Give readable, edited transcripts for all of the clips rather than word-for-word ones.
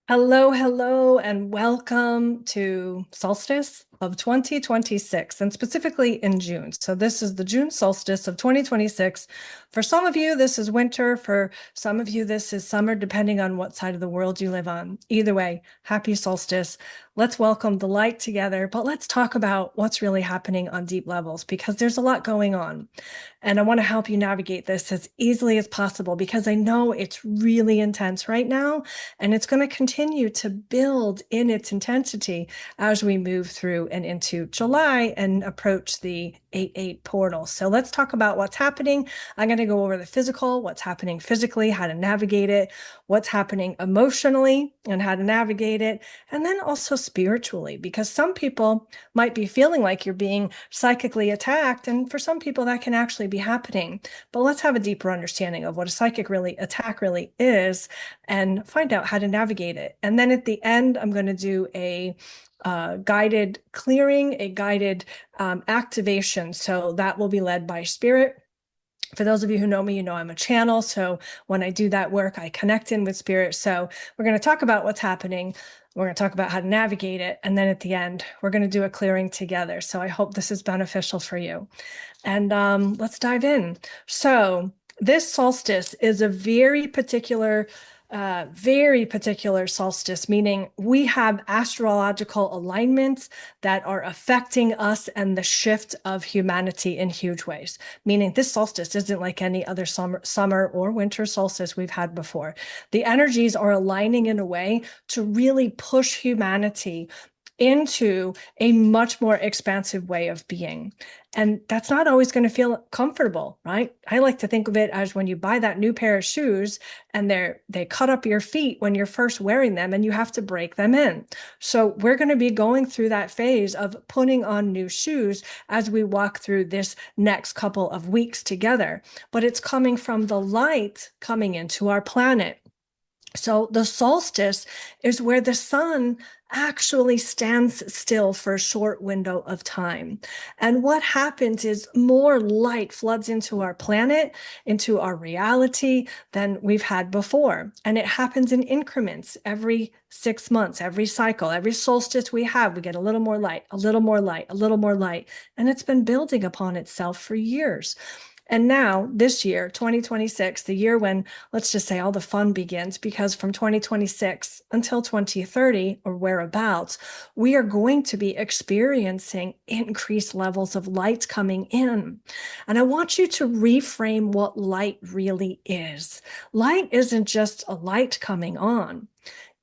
Hello, hello, and welcome to Solstice of 2026, and specifically in June. So this is the June solstice of 2026. For some of you, this is winter. For some of you, this is summer, depending on what side of the world you live on. Either way, happy solstice. Let's welcome the light together, but let's talk about what's really happening on deep levels because there's a lot going on. And I want to help you navigate this as easily as possible because I know it's really intense right now. And it's going to continue to build in its intensity as we move through and into July and approach the 8/8 portal. So let's talk about what's happening. I'm going to go over the physical, what's happening physically, how to navigate it, what's happening emotionally, and how to navigate it, and then also spiritually, because some people might be feeling like you're being psychically attacked, and for some people that can actually be happening. But let's have a deeper understanding of what a psychic attack really is and find out how to navigate it. And then at the end, I'm going to do a guided clearing, a guided activation. So that will be led by spirit. For those of you who know me, you know I'm a channel. So when I do that work, I connect in with spirit. So we're going to talk about what's happening. We're going to talk about how to navigate it. And then at the end, we're going to do a clearing together. So I hope this is beneficial for you. And let's dive in. So this solstice is a very particular solstice, meaning we have astrological alignments that are affecting us and the shift of humanity in huge ways. Meaning this solstice isn't like any other summer or winter solstice we've had before. The energies are aligning in a way to really push humanity into a much more expansive way of being. And that's not always going to feel comfortable, right? I like to think of it as when you buy that new pair of shoes and they cut up your feet when you're first wearing them and you have to break them in. So we're going to be going through that phase of putting on new shoes as we walk through this next couple of weeks together. But it's coming from the light coming into our planet. So the solstice is where the sun actually stands still for a short window of time. And what happens is more light floods into our planet, into our reality than we've had before. And it happens in increments every 6 months, every cycle, every solstice we have, we get a little more light, a little more light, a little more light. And it's been building upon itself for years. And now, this year, 2026, the year when, let's just say, all the fun begins, because from 2026 until 2030 or whereabouts, we are going to be experiencing increased levels of light coming in. And I want you to reframe what light really is. Light isn't just a light coming on.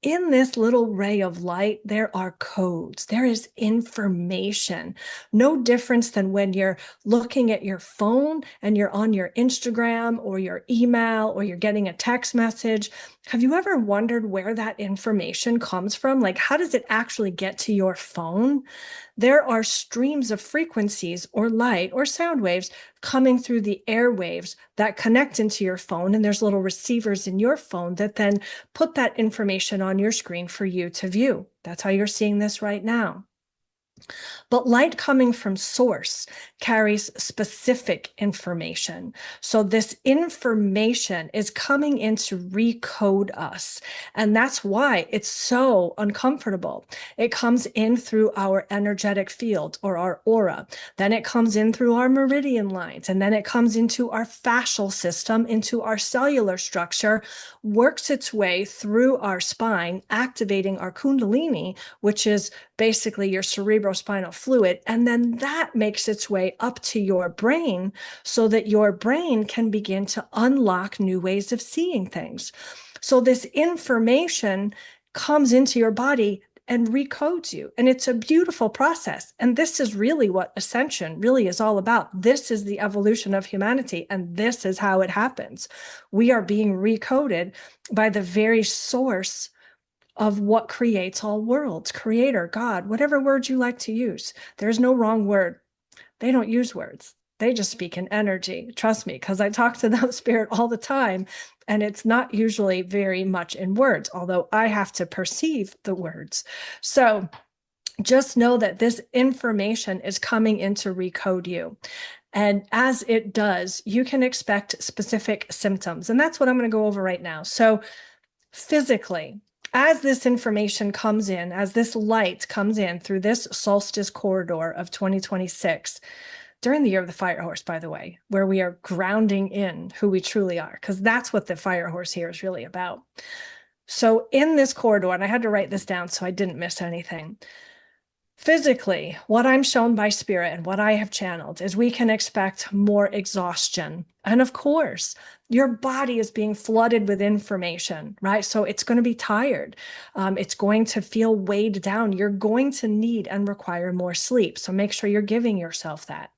In this little ray of light, there are codes. There is information. No difference than when you're looking at your phone and you're on your Instagram or your email or you're getting a text message. Have you ever wondered where that information comes from? Like, how does it actually get to your phone? There are streams of frequencies or light or sound waves coming through the airwaves that connect into your phone. And there's little receivers in your phone that then put that information on your screen for you to view. That's how you're seeing this right now. But light coming from source carries specific information. So this information is coming in to recode us. And that's why it's so uncomfortable. It comes in through our energetic field or our aura. Then it comes in through our meridian lines. And then it comes into our fascial system, into our cellular structure, works its way through our spine, activating our kundalini, which is basically your cerebrospinal fluid. And then that makes its way up to your brain so that your brain can begin to unlock new ways of seeing things. So this information comes into your body and recodes you. And it's a beautiful process. And this is really what ascension really is all about. This is the evolution of humanity. And this is how it happens. We are being recoded by the very source of what creates all worlds, creator, God, whatever word you like to use. There's no wrong word. They don't use words. They just speak in energy. Trust me, because I talk to them spirit all the time, and it's not usually very much in words, although I have to perceive the words. So just know that this information is coming in to recode you. And as it does, you can expect specific symptoms. And that's what I'm going to go over right now. So physically, As this information comes in, as this light comes in through this solstice corridor of 2026, during the year of the fire horse, by the way, where we are grounding in who we truly are, because that's what the fire horse here is really about. So in this corridor, and I had to write this down so I didn't miss anything. Physically, what I'm shown by spirit and what I have channeled is we can expect more exhaustion. And of course, your body is being flooded with information, right? So it's going to be tired. It's going to feel weighed down. You're going to need and require more sleep. So make sure you're giving yourself that.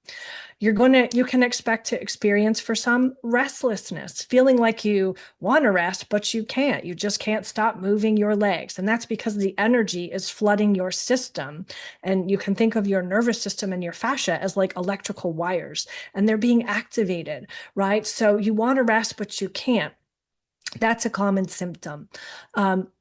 You can expect to experience for some restlessness, feeling like you want to rest, but you can't. You just can't stop moving your legs. And that's because the energy is flooding your system. And you can think of your nervous system and your fascia as like electrical wires, and they're being activated, right? So you want to rest, but you can't. That's a common symptom.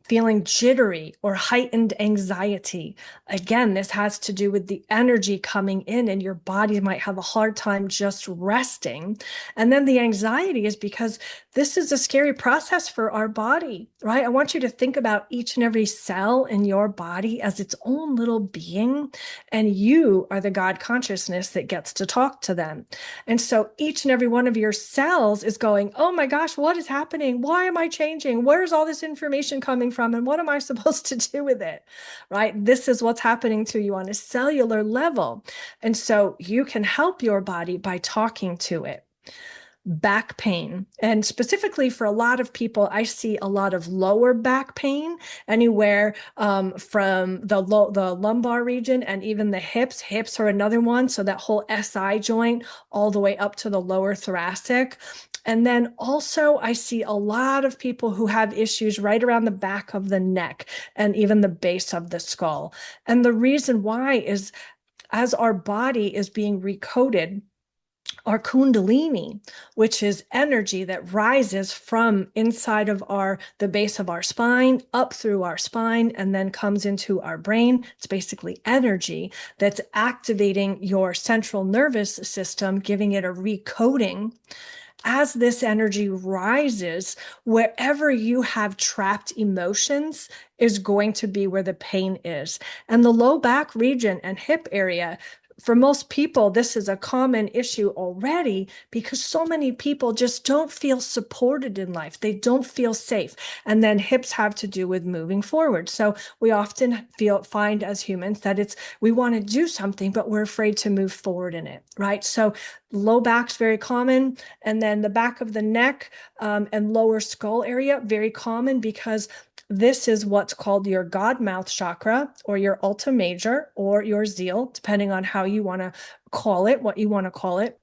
Feeling jittery or heightened anxiety. Again, this has to do with the energy coming in, and your body might have a hard time just resting. And then the anxiety is because this is a scary process for our body, right? I want you to think about each and every cell in your body as its own little being, and you are the God consciousness that gets to talk to them. And so each and every one of your cells is going, oh my gosh, what is happening? Why am I changing? Where's all this information coming from? And what am I supposed to do with it? Right? This is what's happening to you on a cellular level. And so you can help your body by talking to it. Back pain. And specifically for a lot of people, I see a lot of lower back pain, anywhere from the lumbar region and even the hips. Hips are another one. So that whole SI joint all the way up to the lower thoracic. And then also I see a lot of people who have issues right around the back of the neck and even the base of the skull. And the reason why is as our body is being recoded, our kundalini, which is energy that rises from inside of the base of our spine, up through our spine, and then comes into our brain. It's basically energy that's activating your central nervous system, giving it a recoding. As this energy rises, wherever you have trapped emotions is going to be where the pain is. And the low back region and hip area, for most people, this is a common issue already because so many people just don't feel supported in life. They don't feel safe. And then hips have to do with moving forward. So we often find as humans that we want to do something, but we're afraid to move forward in it, right? So low back's very common. And then the back of the neck and lower skull area, very common because this is what's called your God mouth chakra or your Alta Major or your Zeal, depending on how you want to call it, what you want to call it.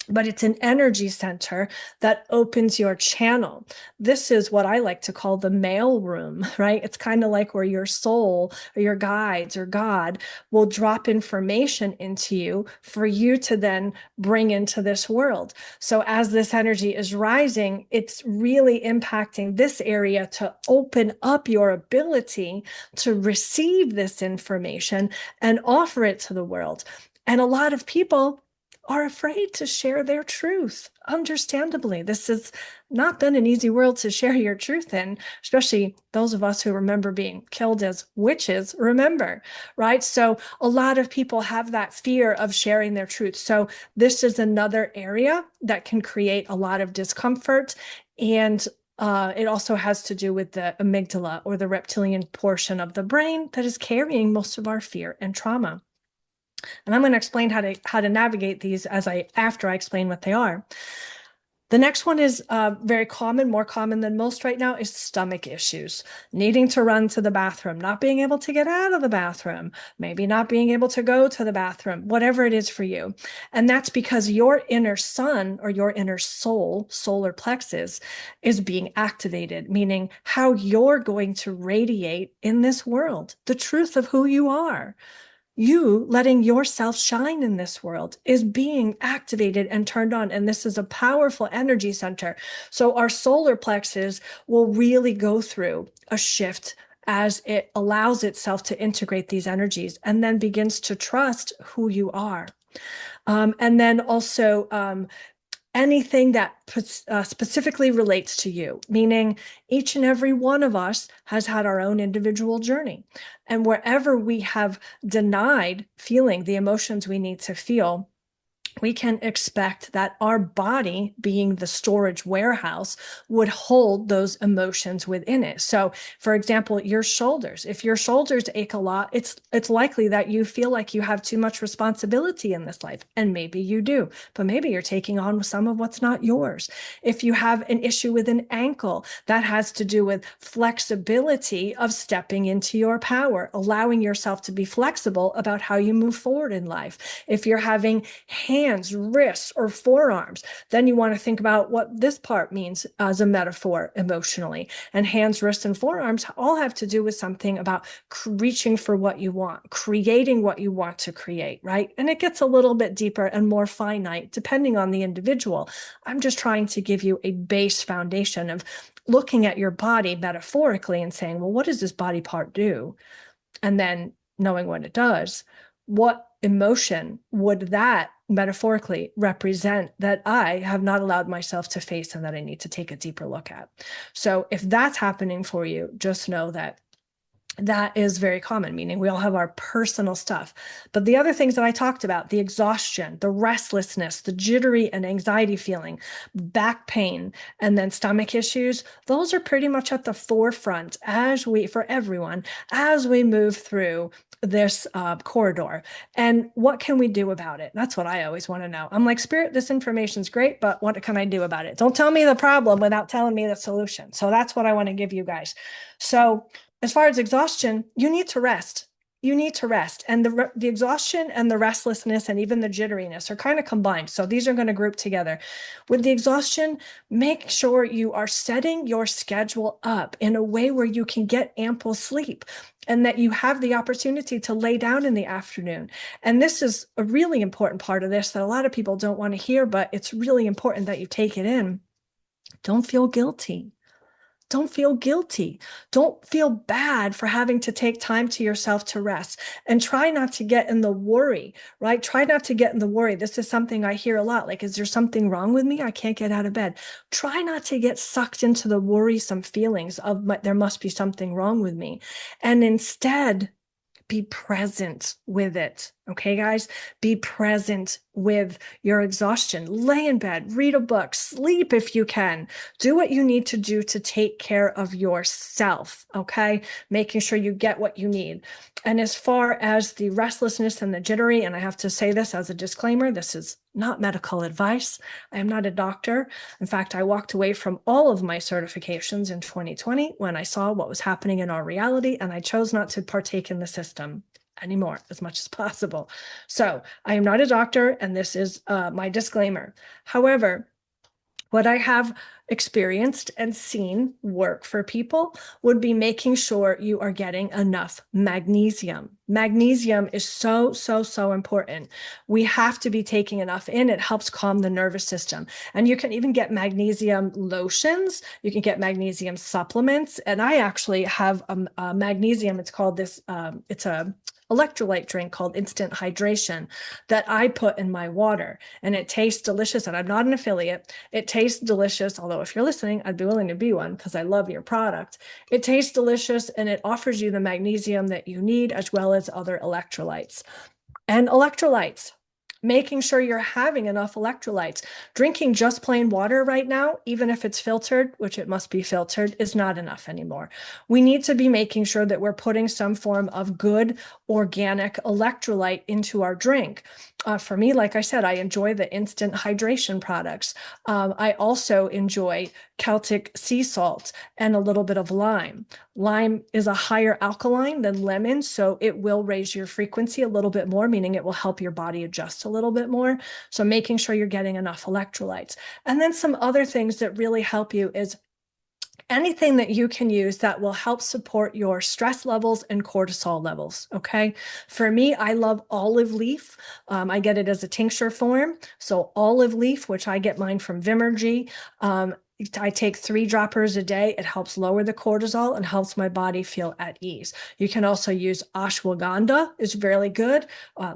But it's an energy center that opens your channel. This is what I like to call the mail room, right? It's kind of like where your soul or your guides or God will drop information into you for you to then bring into this world. So as this energy is rising, it's really impacting this area to open up your ability to receive this information and offer it to the world. And a lot of people are afraid to share their truth. Understandably, this has not been an easy world to share your truth in, especially those of us who remember being killed as witches, remember, right? So a lot of people have that fear of sharing their truth. So this is another area that can create a lot of discomfort. And it also has to do with the amygdala or the reptilian portion of the brain that is carrying most of our fear and trauma. And I'm going to explain how to navigate these after I explain what they are. The next one is very common, more common than most right now, is stomach issues. Needing to run to the bathroom, not being able to get out of the bathroom, maybe not being able to go to the bathroom, whatever it is for you. And that's because your inner sun or your inner soul, solar plexus, is being activated, meaning how you're going to radiate in this world, the truth of who you are. You letting yourself shine in this world is being activated and turned on. And this is a powerful energy center. So our solar plexus will really go through a shift as it allows itself to integrate these energies and then begins to trust who you are. And then also anything that specifically relates to you, meaning each and every one of us has had our own individual journey. And wherever we have denied feeling the emotions we need to feel, we can expect that our body, being the storage warehouse, would hold those emotions within it. So, for example, your shoulders. If your shoulders ache a lot, it's likely that you feel like you have too much responsibility in this life, and maybe you do, but maybe you're taking on some of what's not yours. If you have an issue with an ankle, that has to do with flexibility of stepping into your power, allowing yourself to be flexible about how you move forward in life. If you're having hands, wrists, or forearms, then you want to think about what this part means as a metaphor emotionally. And hands, wrists, and forearms all have to do with something about reaching for what you want, creating what you want to create, right? And it gets a little bit deeper and more finite depending on the individual. I'm just trying to give you a base foundation of looking at your body metaphorically and saying, well, what does this body part do? And then knowing what it does, what emotion would that metaphorically represent that I have not allowed myself to face and that I need to take a deeper look at? So if that's happening for you, just know that that is very common, meaning we all have our personal stuff. But the other things that I talked about, the exhaustion, the restlessness, the jittery and anxiety feeling, back pain, and then stomach issues, those are pretty much at the forefront for everyone, as we move through this corridor. And what can we do about it? That's what I always want to know. I'm like, Spirit, this information is great, but what can I do about it? Don't tell me the problem without telling me the solution. So that's what I want to give you guys. So as far as exhaustion, you need to rest. You need to rest. And the exhaustion and the restlessness and even the jitteriness are kind of combined. So these are going to group together. With the exhaustion, make sure you are setting your schedule up in a way where you can get ample sleep and that you have the opportunity to lay down in the afternoon. And this is a really important part of this that a lot of people don't want to hear, but it's really important that you take it in. Don't feel guilty. Don't feel guilty. Don't feel bad for having to take time to yourself to rest, and try not to get in the worry, right? Try not to get in the worry. This is something I hear a lot. Like, is there something wrong with me? I can't get out of bed. Try not to get sucked into the worrisome feelings of there must be something wrong with me. And instead, be present with it. Okay, guys, be present with your exhaustion. Lay in bed, read a book, sleep if you can. Do what you need to do to take care of yourself. Okay, making sure you get what you need. And as far as the restlessness and the jittery, and I have to say this as a disclaimer, this is not medical advice. I am not a doctor. In fact, I walked away from all of my certifications in 2020 when I saw what was happening in our reality, and I chose not to partake in the system anymore as much as possible. So I am not a doctor, and this is my disclaimer. However, what I have experienced and seen work for people would be making sure you are getting enough magnesium. Magnesium is so, so, so important. We have to be taking enough in. It helps calm the nervous system. And you can even get magnesium lotions. You can get magnesium supplements. And I actually have a magnesium. It's called this, it's a electrolyte drink called Instant Hydration that I put in my water, and it tastes delicious. And I'm not an affiliate. It tastes delicious. Although if you're listening, I'd be willing to be one because I love your product. It tastes delicious, and it offers you the magnesium that you need as well as other electrolytes. And electrolytes, making sure you're having enough electrolytes. Drinking just plain water right now, even if it's filtered, which it must be filtered, is not enough anymore. We need to be making sure that we're putting some form of good organic electrolyte into our drink. For me, like I said, I enjoy the instant hydration products. I also enjoy Celtic sea salt and a little bit of lime. Lime is a higher alkaline than lemon, so it will raise your frequency a little bit more, meaning it will help your body adjust a little bit more. So making sure you're getting enough electrolytes. And then some other things that really help you is anything that you can use that will help support your stress levels and cortisol levels. Okay. For me, I love olive leaf. I get it as a tincture form. So olive leaf, which I get mine from Vimergy. I take 3 droppers a day. It helps lower the cortisol and helps my body feel at ease. You can also use ashwagandha, is really good.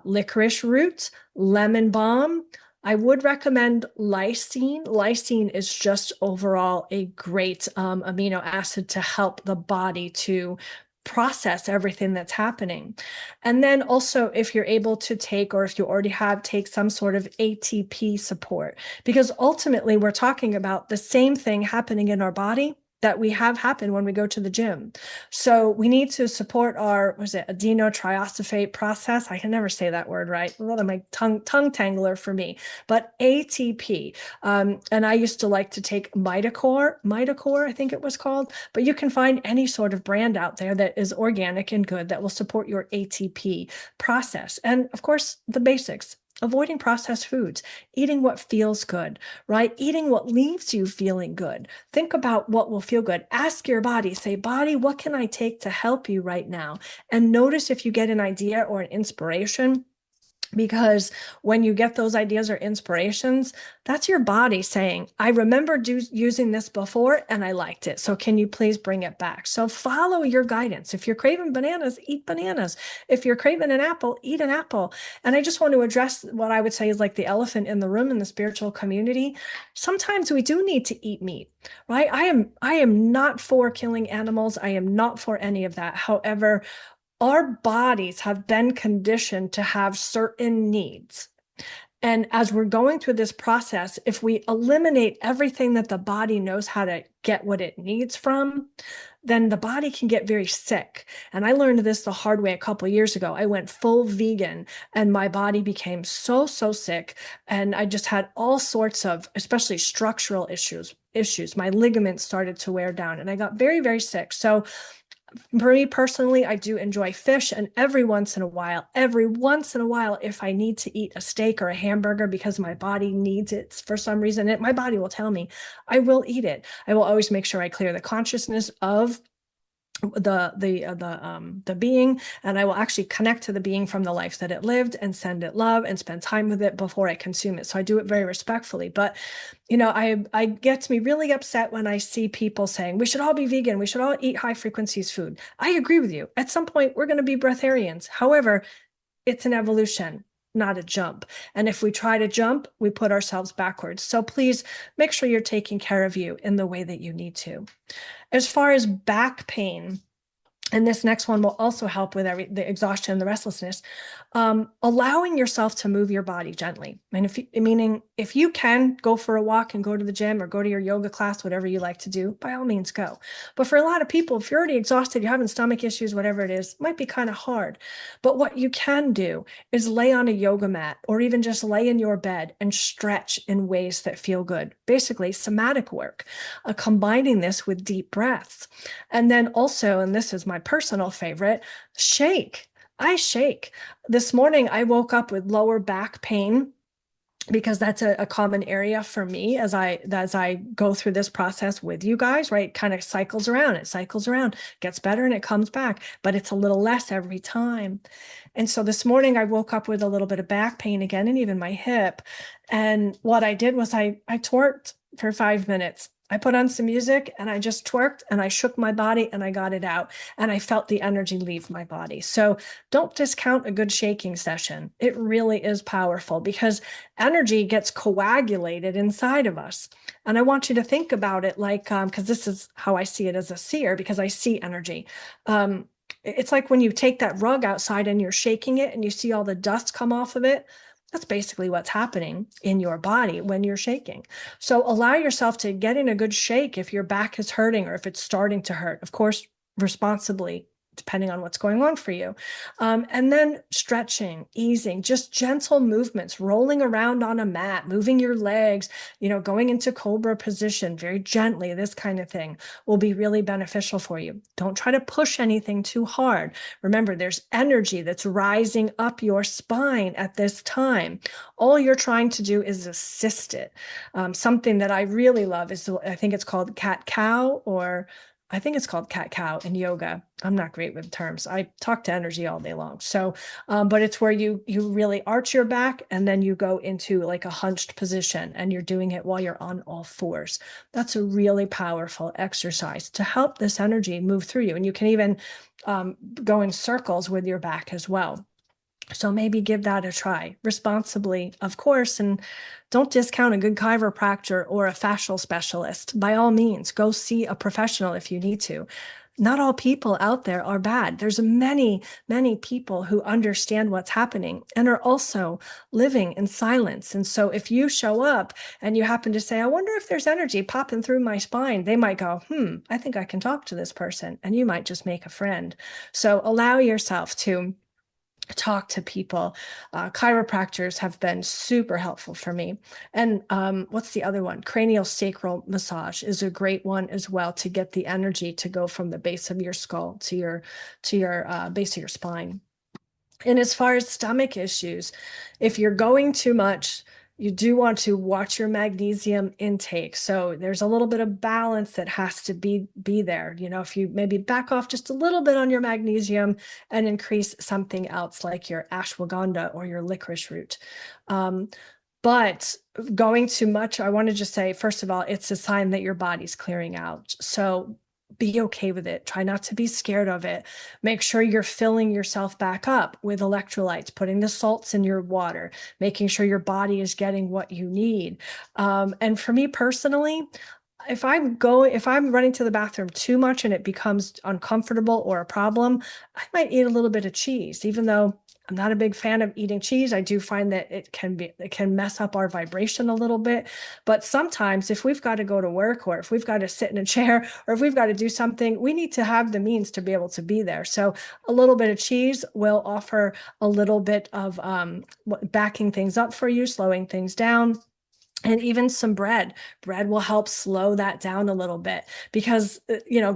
Licorice root, lemon balm, I would recommend lysine. Lysine is just overall a great amino acid to help the body to process everything that's happening. And then also, if you're able to take, or if you already have, take some sort of ATP support, because ultimately we're talking about the same thing happening in our body that we have happen when we go to the gym. So we need to support our, adenotriosphate process. I can never say that word right. A lot of my tongue tangler for me, but ATP. And I used to like to take Mitacor, I think it was called, but you can find any sort of brand out there that is organic and good that will support your ATP process. And of course, the basics. Avoiding processed foods, eating what feels good, right? Eating what leaves you feeling good. Think about what will feel good. Ask your body, say, body, what can I take to help you right now? And notice if you get an idea or an inspiration, because when you get those ideas or inspirations, that's your body saying, I remember using this before and I liked it. So can you please bring it back? So follow your guidance. If you're craving bananas, eat bananas. If you're craving an apple, eat an apple. And I just want to address what I would say is like the elephant in the room in the spiritual community. Sometimes we do need to eat meat, right? I am not for killing animals. I am not for any of that. However, our bodies have been conditioned to have certain needs. And as we're going through this process, if we eliminate everything that the body knows how to get what it needs from, then the body can get very sick. And I learned this the hard way a couple of years ago. I went full vegan and my body became so sick. And I just had all sorts of, especially structural issues. My ligaments started to wear down and I got very sick. So for me personally, I do enjoy fish, and every once in a while, if I need to eat a steak or a hamburger because my body needs it for some reason, my body will tell me, I will eat it. I will always make sure I clear the consciousness of the being, and I will actually connect to the being from the life that it lived and send it love and spend time with it before I consume it. So I do it very respectfully. But I get me really upset when I see people saying we should all be vegan, we should all eat high frequencies food. I agree with you. At some point, we're going to be breatharians. However, it's an evolution, not a jump. And if we try to jump, we put ourselves backwards. So please make sure you're taking care of you in the way that you need to. As far as back pain, and this next one will also help with the exhaustion and the restlessness, allowing yourself to move your body gently. And meaning if you can go for a walk and go to the gym or go to your yoga class, whatever you like to do, by all means go. But for a lot of people, if you're already exhausted, you're having stomach issues, whatever it is, it might be kind of hard. But what you can do is lay on a yoga mat or even just lay in your bed and stretch in ways that feel good. Basically, somatic work, combining this with deep breaths. And then also, and this is my personal favorite, shake. I shake. This morning, I woke up with lower back pain because that's a common area for me as I go through this process with you guys, right? It kind of cycles around, gets better and it comes back, but it's a little less every time. And so this morning I woke up with a little bit of back pain again, and even my hip. And what I did was I twerked for 5 minutes. I put on some music and I just twerked and I shook my body and I got it out and I felt the energy leave my body. So don't discount a good shaking session. It really is powerful because energy gets coagulated inside of us. And I want you to think about it like, because this is how I see it as a seer, because I see energy. It's like when you take that rug outside and you're shaking it and you see all the dust come off of it. That's basically what's happening in your body when you're shaking. So allow yourself to get in a good shake if your back is hurting or if it's starting to hurt, of course, responsibly, depending on what's going on for you. And then stretching, easing, just gentle movements, rolling around on a mat, moving your legs, going into cobra position very gently, this kind of thing will be really beneficial for you. Don't try to push anything too hard. Remember, there's energy that's rising up your spine at this time. All you're trying to do is assist it. Something that I really love is, I think it's called cat-cow, or I think it's called cat-cow in yoga. I'm not great with terms. I talk to energy all day long. So, but it's where you really arch your back and then you go into like a hunched position and you're doing it while you're on all fours. That's a really powerful exercise to help this energy move through you. And you can even go in circles with your back as well. So maybe give that a try responsibly, of course, and don't discount a good chiropractor or a fascial specialist. By all means, go see a professional if you need to. Not all people out there are bad. There's many, many people who understand what's happening and are also living in silence. And so if you show up and you happen to say, I wonder if there's energy popping through my spine, they might go, I think I can talk to this person. And you might just make a friend. So allow yourself to talk to people. Chiropractors have been super helpful for me. And what's the other one? Cranial sacral massage is a great one as well to get the energy to go from the base of your skull to your base of your spine. And as far as stomach issues, if you're going too much, you do want to watch your magnesium intake. So there's a little bit of balance that has to be there. You know, if you maybe back off just a little bit on your magnesium and increase something else like your ashwagandha or your licorice root. But going too much, I want to just say, first of all, it's a sign that your body's clearing out. So be okay with it. Try not to be scared of it. Make sure you're filling yourself back up with electrolytes, putting the salts in your water, making sure your body is getting what you need. And for me personally, if I'm running to the bathroom too much and it becomes uncomfortable or a problem, I might eat a little bit of cheese, even though I'm not a big fan of eating cheese. I do find that it can mess up our vibration a little bit. But sometimes if we've got to go to work or if we've got to sit in a chair or if we've got to do something, we need to have the means to be able to be there. So a little bit of cheese will offer a little bit of backing things up for you, slowing things down. And even some bread. Bread will help slow that down a little bit because,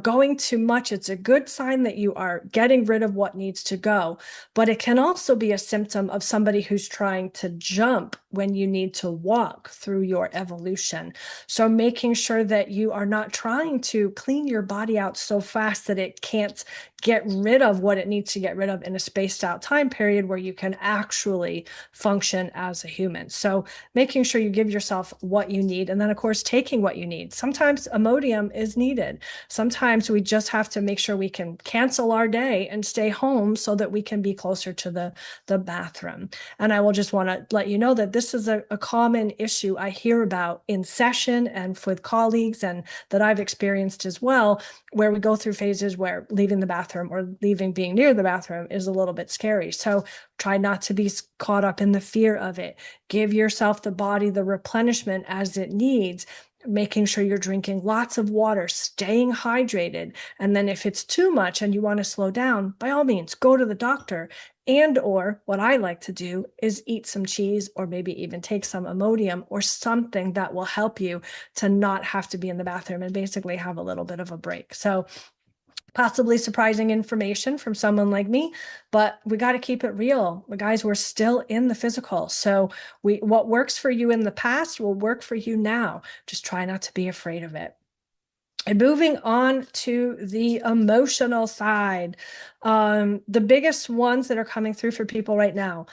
going too much, it's a good sign that you are getting rid of what needs to go. But it can also be a symptom of somebody who's trying to jump when you need to walk through your evolution. So making sure that you are not trying to clean your body out so fast that it can't get rid of what it needs to get rid of in a spaced out time period where you can actually function as a human. So making sure you give yourself what you need. And then, of course, taking what you need. Sometimes Imodium is needed. Sometimes we just have to make sure we can cancel our day and stay home so that we can be closer to the bathroom. And I will just want to let you know that this is a common issue I hear about in session and with colleagues and that I've experienced as well, where we go through phases where leaving the bathroom or being near the bathroom is a little bit scary. So try not to be caught up in the fear of it. Give yourself the body the replenishment as it needs, making sure you're drinking lots of water, staying hydrated. And then if it's too much and you want to slow down, by all means, go to the doctor. And or what I like to do is eat some cheese or maybe even take some Imodium or something that will help you to not have to be in the bathroom and basically have a little bit of a break. So possibly surprising information from someone like me, but we got to keep it real. Guys, we're still in the physical. So what works for you in the past will work for you now. Just try not to be afraid of it. And moving on to the emotional side, the biggest ones that are coming through for people right now,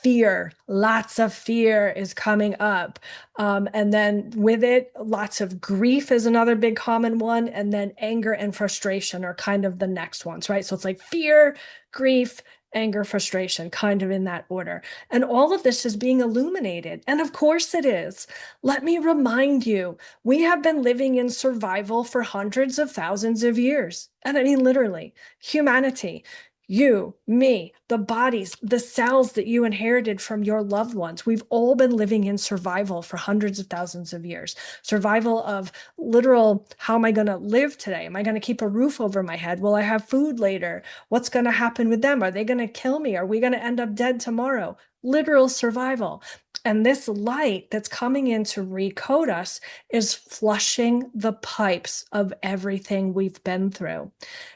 fear, lots of fear is coming up. And then with it, lots of grief is another big common one. And then anger and frustration are kind of the next ones, right? So it's like fear, grief, anger, frustration, kind of in that order. And all of this is being illuminated. And of course it is. Let me remind you, we have been living in survival for hundreds of thousands of years. And I mean, literally, humanity, you, me, the bodies, the cells that you inherited from your loved ones. We've all been living in survival for hundreds of thousands of years. Survival of literal, how am I going to live today? Am I going to keep a roof over my head? Will I have food later? What's going to happen with them? Are they going to kill me? Are we going to end up dead tomorrow? Literal survival. And this light that's coming in to recode us is flushing the pipes of everything we've been through.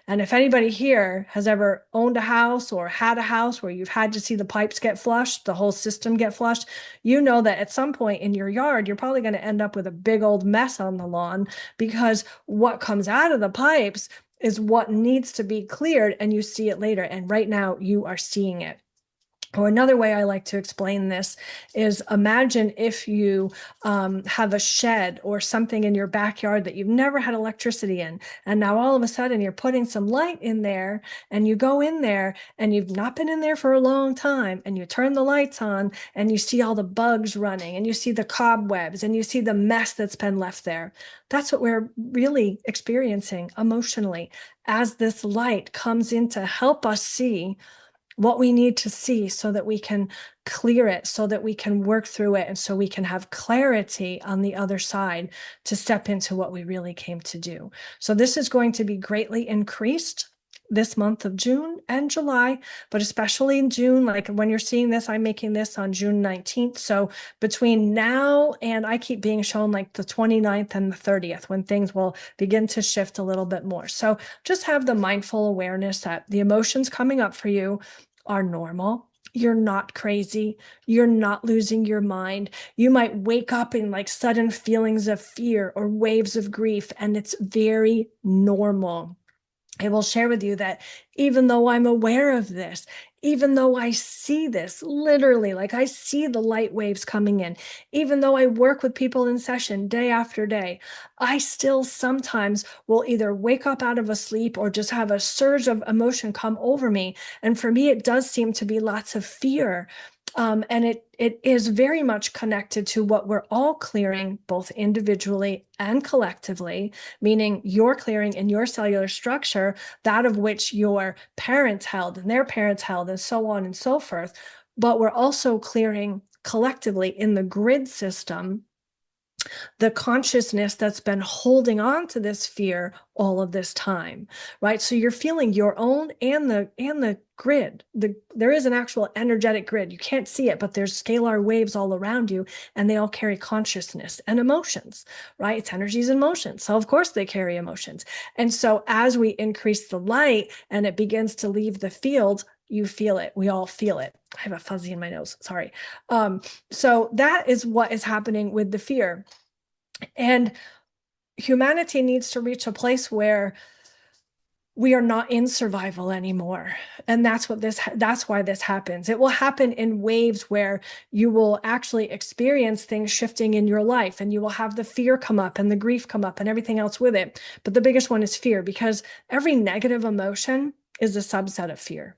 And if anybody here has ever owned a house or had a house where you've had to see the pipes get flushed, the whole system get flushed, you know that at some point in your yard, you're probably going to end up with a big old mess on the lawn because what comes out of the pipes is what needs to be cleared and you see it later. And right now you are seeing it. Or another way I like to explain this is, imagine if you have a shed or something in your backyard that you've never had electricity in, and now all of a sudden you're putting some light in there, and you go in there and you've not been in there for a long time, and you turn the lights on and you see all the bugs running, and you see the cobwebs, and you see the mess that's been left there. That's what we're really experiencing emotionally as this light comes in to help us see what we need to see so that we can clear it, so that we can work through it, and so we can have clarity on the other side to step into what we really came to do. So this is going to be greatly increased this month of June and July, but especially in June. Like when you're seeing this, I'm making this on June 19th. So between now and I keep being shown like the 29th and the 30th, when things will begin to shift a little bit more. So just have the mindful awareness that the emotions coming up for you are normal. You're not crazy. You're not losing your mind. You might wake up in like sudden feelings of fear or waves of grief, and it's very normal. I will share with you that even though I'm aware of this, even though I see this literally, like I see the light waves coming in, even though I work with people in session day after day, I still sometimes will either wake up out of a sleep or just have a surge of emotion come over me. And for me, it does seem to be lots of fear. And it is very much connected to what we're all clearing, both individually and collectively, meaning you're clearing in your cellular structure that of which your parents held and their parents held, and so on and so forth. But we're also clearing collectively in the grid system the consciousness that's been holding on to this fear all of this time, right? So you're feeling your own and the grid. There is an actual energetic grid. You can't see it, but there's scalar waves all around you, and they all carry consciousness and emotions, right? It's energies and motions. So of course they carry emotions. And so as we increase the light and it begins to leave the field, you feel it. We all feel it. I have a fuzzy in my nose. Sorry. So that is what is happening with the fear. And humanity needs to reach a place where we are not in survival anymore. And that's why this happens. It will happen in waves where you will actually experience things shifting in your life, and you will have the fear come up and the grief come up and everything else with it. But the biggest one is fear, because every negative emotion is a subset of fear.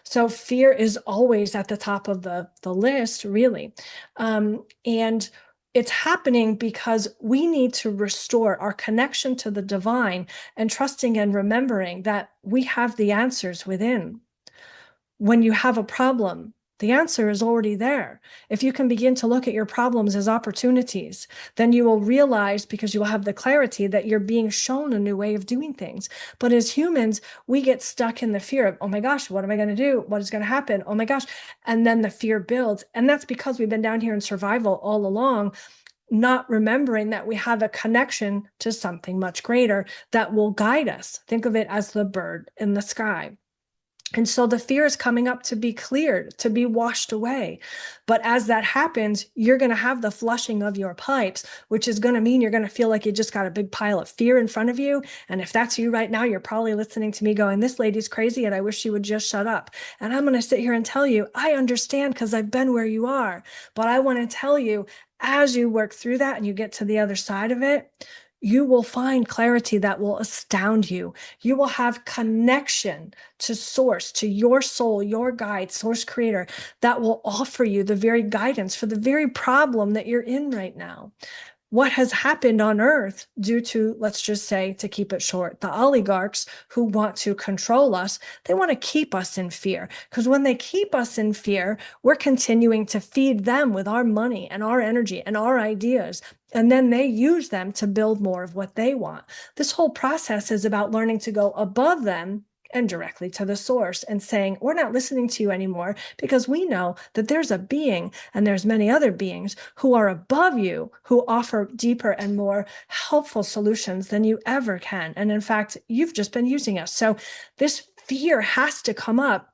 So fear is always at the top of the list, really. And it's happening because we need to restore our connection to the divine and trusting and remembering that we have the answers within. When you have a problem, the answer is already there. If you can begin to look at your problems as opportunities, then you will realize, because you will have the clarity, that you're being shown a new way of doing things. But as humans, we get stuck in the fear of, oh my gosh, what am I going to do? What is going to happen? Oh my gosh. And then the fear builds. And that's because we've been down here in survival all along, not remembering that we have a connection to something much greater that will guide us. Think of it as the bird in the sky. And so the fear is coming up to be cleared, to be washed away. But as that happens, you're going to have the flushing of your pipes, which is going to mean you're going to feel like you just got a big pile of fear in front of you. And if that's you right now, you're probably listening to me going, this lady's crazy and I wish she would just shut up. And I'm going to sit here and tell you, I understand because I've been where you are. But I want to tell you, as you work through that and you get to the other side of it, you will find clarity that will astound you. You will have connection to source, to your soul, your guide, source creator, that will offer you the very guidance for the very problem that you're in right now. What has happened on earth due to, let's just say, to keep it short, the oligarchs who want to control us, they want to keep us in fear. Because when they keep us in fear, we're continuing to feed them with our money and our energy and our ideas. And then they use them to build more of what they want. This whole process is about learning to go above them and directly to the source and saying, we're not listening to you anymore, because we know that there's a being, and there's many other beings who are above you, who offer deeper and more helpful solutions than you ever can. And in fact, you've just been using us. So this fear has to come up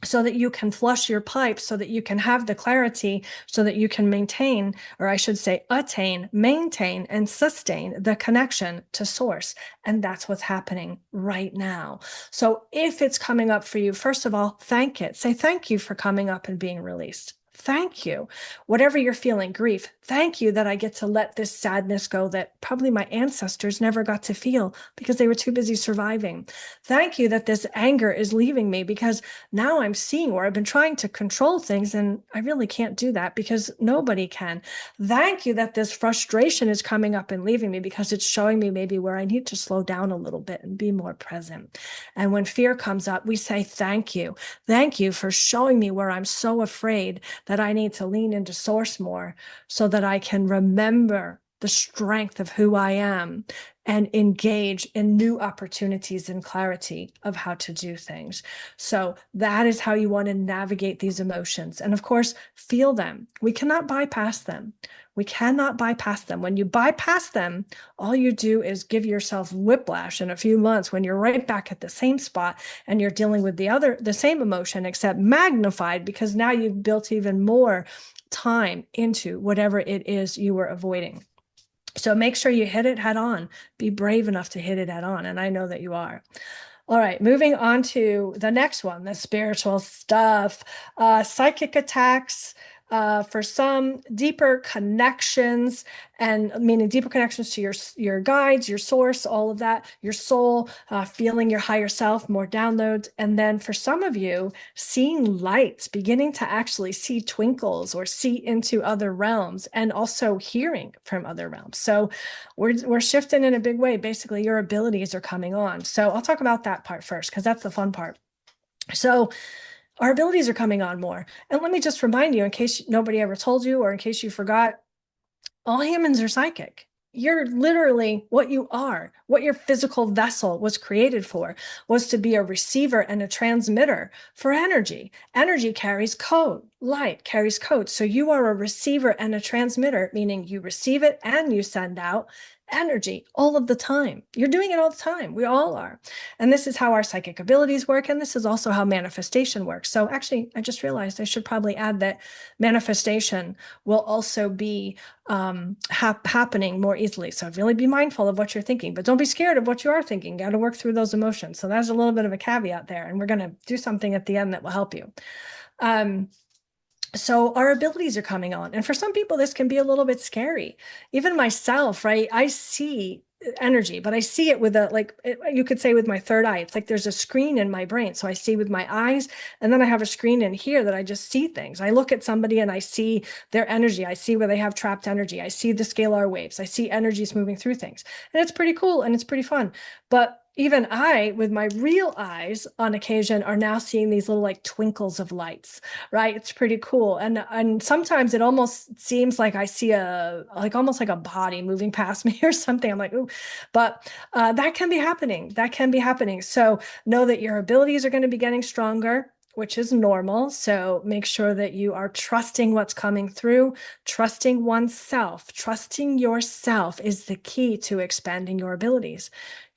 so that you can flush your pipes, so that you can have the clarity, so that you can maintain, or I should say attain, maintain, and sustain the connection to source. And that's what's happening right now. So if it's coming up for you, first of all, thank it. Say thank you for coming up and being released. Thank you. Whatever you're feeling, grief, thank you that I get to let this sadness go that probably my ancestors never got to feel because they were too busy surviving. Thank you that this anger is leaving me because now I'm seeing where I've been trying to control things and I really can't do that because nobody can. Thank you that this frustration is coming up and leaving me because it's showing me maybe where I need to slow down a little bit and be more present. And when fear comes up, we say, thank you. Thank you for showing me where I'm so afraid that I need to lean into source more so that I can remember the strength of who I am and engage in new opportunities and clarity of how to do things. So that is how you want to navigate these emotions. And of course, feel them. We cannot bypass them. We cannot bypass them. When you bypass them, all you do is give yourself whiplash in a few months when you're right back at the same spot and you're dealing with the same emotion, except magnified because now you've built even more time into whatever it is you were avoiding. So make sure you hit it head on. Be brave enough to hit it head on. And I know that you are. All right, moving on to the next one, the spiritual stuff. Psychic attacks, for some, deeper connections, and meaning deeper connections to your guides, your source, all of that, your soul, feeling your higher self, more downloads. And then for some of you, seeing lights, beginning to actually see twinkles or see into other realms, and also hearing from other realms. So we're shifting in a big way. Basically, your abilities are coming on. So I'll talk about that part first, because that's the fun part. So our abilities are coming on more. And let me just remind you, in case nobody ever told you, or in case you forgot, all humans are psychic. You're literally what you are, what your physical vessel was created for, was to be a receiver and a transmitter for energy. Energy carries code, light carries code. So you are a receiver and a transmitter, meaning you receive it and you send out energy all of the time. You're doing it all the time. We all are. And this is how our psychic abilities work. And this is also how manifestation works. So actually, I just realized I should probably add that manifestation will also be happening more easily. So really be mindful of what you're thinking, but don't be scared of what you are thinking. Got to work through those emotions. So that's a little bit of a caveat there. And we're going to do something at the end that will help you. So our abilities are coming on. And for some people, this can be a little bit scary. Even myself, right? I see energy, but I see it with you could say with my third eye. It's like there's a screen in my brain. So I see with my eyes, and then I have a screen in here that I just see things. I look at somebody and I see their energy. I see where they have trapped energy. I see the scalar waves. I see energies moving through things. And it's pretty cool and it's pretty fun. But even I, with my real eyes, on occasion, are now seeing these little like twinkles of lights, right? It's pretty cool. And sometimes it almost seems like I see almost like a body moving past me or something. I'm like, ooh, but that can be happening. That can be happening. So know that your abilities are going to be getting stronger, which is normal. So make sure that you are trusting what's coming through, trusting oneself. Trusting yourself is the key to expanding your abilities.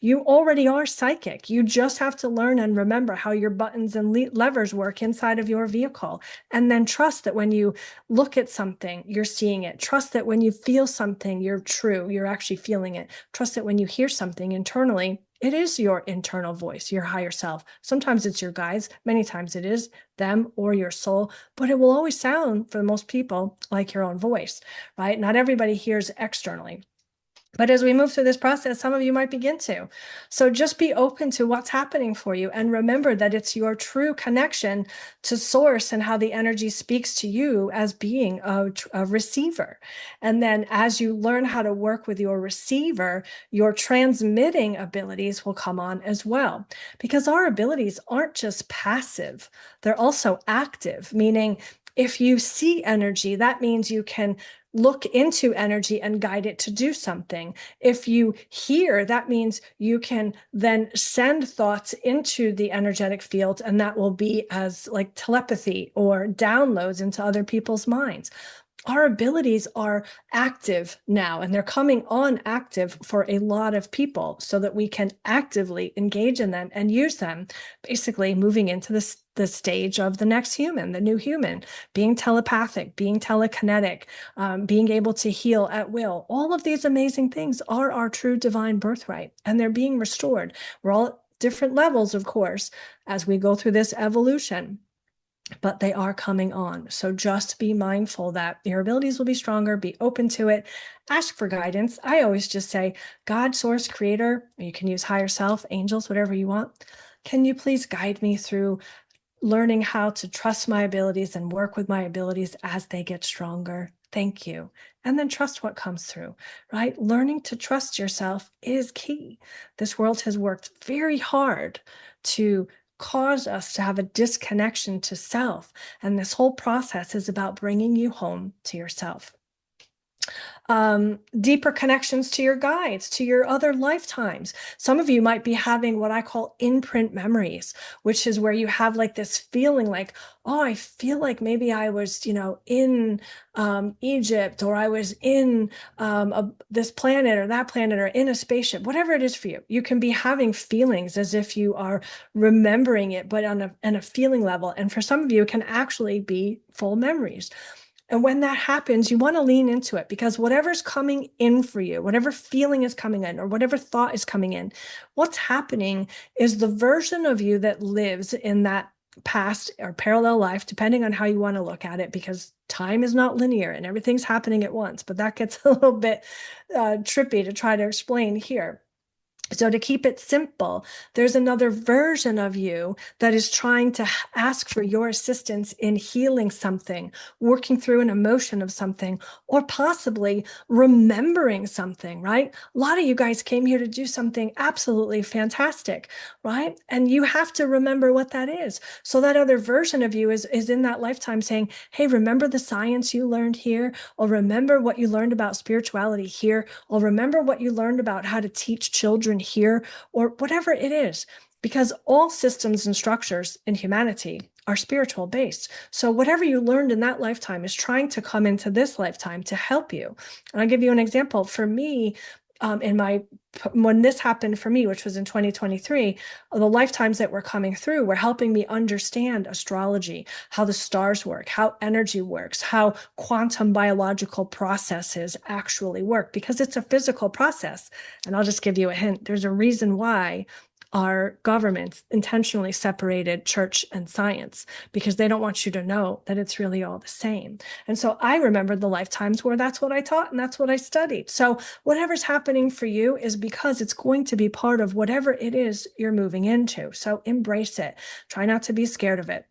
You already are psychic. You just have to learn and remember how your buttons and levers work inside of your vehicle. And then trust that when you look at something, you're seeing it. Trust that when you feel something, you're actually feeling it. Trust that when you hear something internally, it is your internal voice, your higher self. Sometimes it's your guides. Many times it is them or your soul, but it will always sound, for most people, like your own voice, right? Not everybody hears externally. But as we move through this process, some of you might begin to. So just be open to what's happening for you. And remember that it's your true connection to source and how the energy speaks to you as being a receiver. And then as you learn how to work with your receiver, your transmitting abilities will come on as well. Because our abilities aren't just passive, they're also active, meaning if you see energy, that means you can look into energy and guide it to do something. If you hear, that means you can then send thoughts into the energetic field, and that will be as like telepathy or downloads into other people's minds. our abilities are active now, and they're coming on active for a lot of people so that we can actively engage in them and use them, basically moving into the stage of the next human, the new human, being telepathic, being telekinetic, being able to heal at will. All of these amazing things are our true divine birthright, and they're being restored. We're all at different levels, of course, as we go through this evolution, but they are coming on. So just be mindful that your abilities will be stronger, be open to it, ask for guidance. I always just say, God, source, creator, you can use higher self, angels, whatever you want. Can you please guide me through learning how to trust my abilities and work with my abilities as they get stronger? Thank you. And then trust what comes through, right? Learning to trust yourself is key. This world has worked very hard to cause us to have a disconnection to self. And this whole process is about bringing you home to yourself. Deeper connections to your guides, to your other lifetimes. Some of you might be having what I call imprint memories, which is where you have like this feeling like, oh, I feel like maybe I was, in Egypt, or I was in this planet or that planet, or in a spaceship, whatever it is for you. You can be having feelings as if you are remembering it, but on a feeling level. And for some of you, it can actually be full memories. And when that happens, you want to lean into it, because whatever's coming in for you, whatever feeling is coming in, or whatever thought is coming in, what's happening is the version of you that lives in that past or parallel life, depending on how you want to look at it, because time is not linear and everything's happening at once. But that gets a little bit trippy to try to explain here. So to keep it simple, there's another version of you that is trying to ask for your assistance in healing something, working through an emotion of something, or possibly remembering something, right? A lot of you guys came here to do something absolutely fantastic, right? And you have to remember what that is. So that other version of you is in that lifetime saying, hey, remember the science you learned here, or remember what you learned about spirituality here, or remember what you learned about how to teach children here, or whatever it is, because all systems and structures in humanity are spiritual based. So whatever you learned in that lifetime is trying to come into this lifetime to help you. And I'll give you an example. For me, when this happened for me, which was in 2023, the lifetimes that were coming through were helping me understand astrology, how the stars work, how energy works, how quantum biological processes actually work, because it's a physical process. And I'll just give you a hint. There's a reason why our governments intentionally separated church and science, because they don't want you to know that it's really all the same. And so I remembered the lifetimes where that's what I taught and that's what I studied. So whatever's happening for you is because it's going to be part of whatever it is you're moving into. So embrace it. Try not to be scared of it.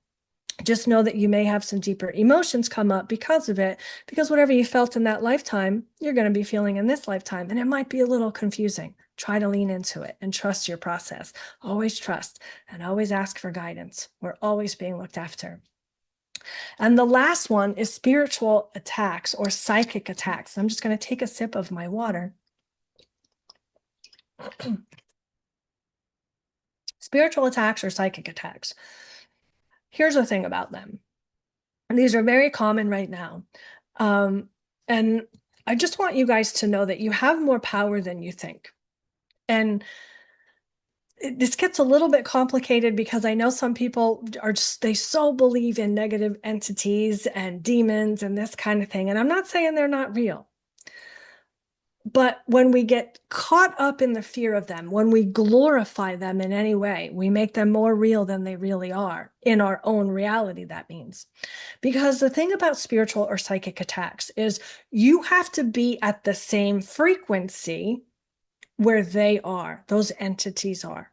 Just know that you may have some deeper emotions come up because of it, because whatever you felt in that lifetime, you're going to be feeling in this lifetime. And it might be a little confusing. Try to lean into it and trust your process. Always trust and always ask for guidance. We're always being looked after. And the last one is spiritual attacks or psychic attacks. I'm just going to take a sip of my water. Spiritual attacks or psychic attacks. Here's the thing about them. And these are very common right now. And I just want you guys to know that you have more power than you think. And this gets a little bit complicated because I know some people they so believe in negative entities and demons and this kind of thing. And I'm not saying they're not real. But when we get caught up in the fear of them, when we glorify them in any way, we make them more real than they really are in our own reality, that means. Because the thing about spiritual or psychic attacks is you have to be at the same frequency where they are, those entities are.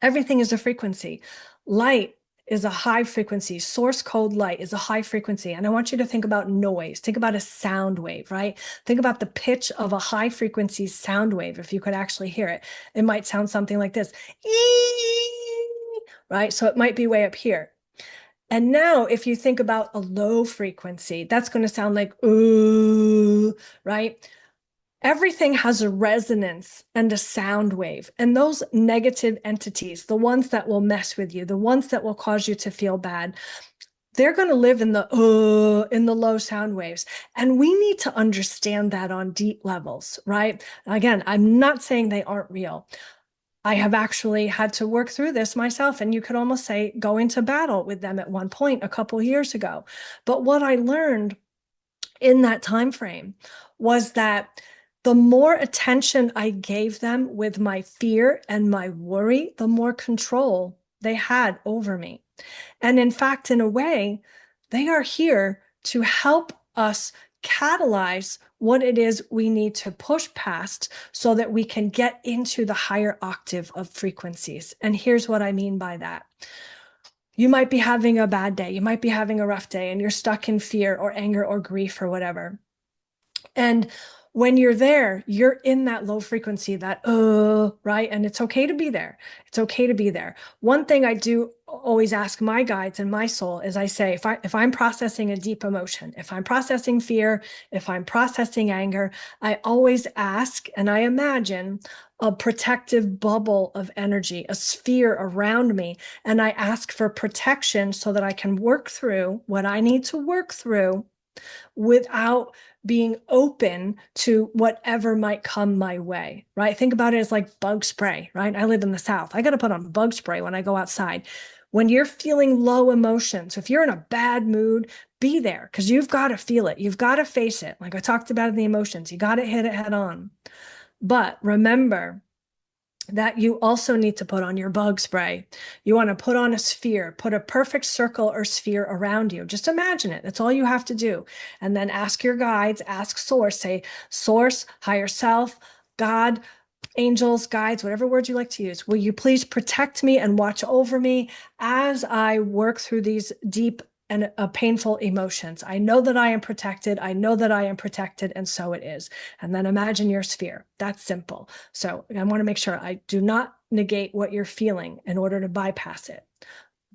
Everything is a frequency. Light is a high frequency. Source code light is a high frequency. And I want you to think about noise. Think about a sound wave, right? Think about the pitch of a high frequency sound wave. If you could actually hear it, it might sound something like this, right? So it might be way up here. And now if you think about a low frequency, that's going to sound like, ooh, right? Everything has a resonance and a sound wave. And those negative entities, the ones that will mess with you, the ones that will cause you to feel bad, they're going to live in the low sound waves. And we need to understand that on deep levels, right? Again, I'm not saying they aren't real. I have actually had to work through this myself, and you could almost say go into battle with them at one point a couple years ago. But what I learned in that time frame was that the more attention I gave them with my fear and my worry, the more control they had over me. And in fact, in a way, they are here to help us catalyze what it is we need to push past so that we can get into the higher octave of frequencies. And here's what I mean by that. You might be having a bad day. You might be having a rough day and you're stuck in fear or anger or grief or whatever. And when you're there, you're in that low frequency, that right? And it's okay to be there. It's okay to be there. One thing I do always ask my guides and my soul is I say, if I'm processing a deep emotion, if I'm processing fear, if I'm processing anger, I always ask and I imagine a protective bubble of energy, a sphere around me. And I ask for protection so that I can work through what I need to work through without being open to whatever might come my way, right? Think about it as like bug spray, right? I live in the South. I got to put on bug spray when I go outside. When you're feeling low emotions, if you're in a bad mood, be there because you've got to feel it. You've got to face it. Like I talked about in the emotions, you got to hit it head on. But remember, that you also need to put on your bug spray. You want to put on a sphere, put a perfect circle or sphere around you. Just imagine it. That's all you have to do. And then ask your guides, ask source, say source, higher self, God, angels, guides, whatever words you like to use. Will you please protect me and watch over me as I work through these deep and painful emotions? I know that I am protected. I know that I am protected, and so it is. And then imagine your sphere. That's simple. So I want to make sure I do not negate what you're feeling in order to bypass it,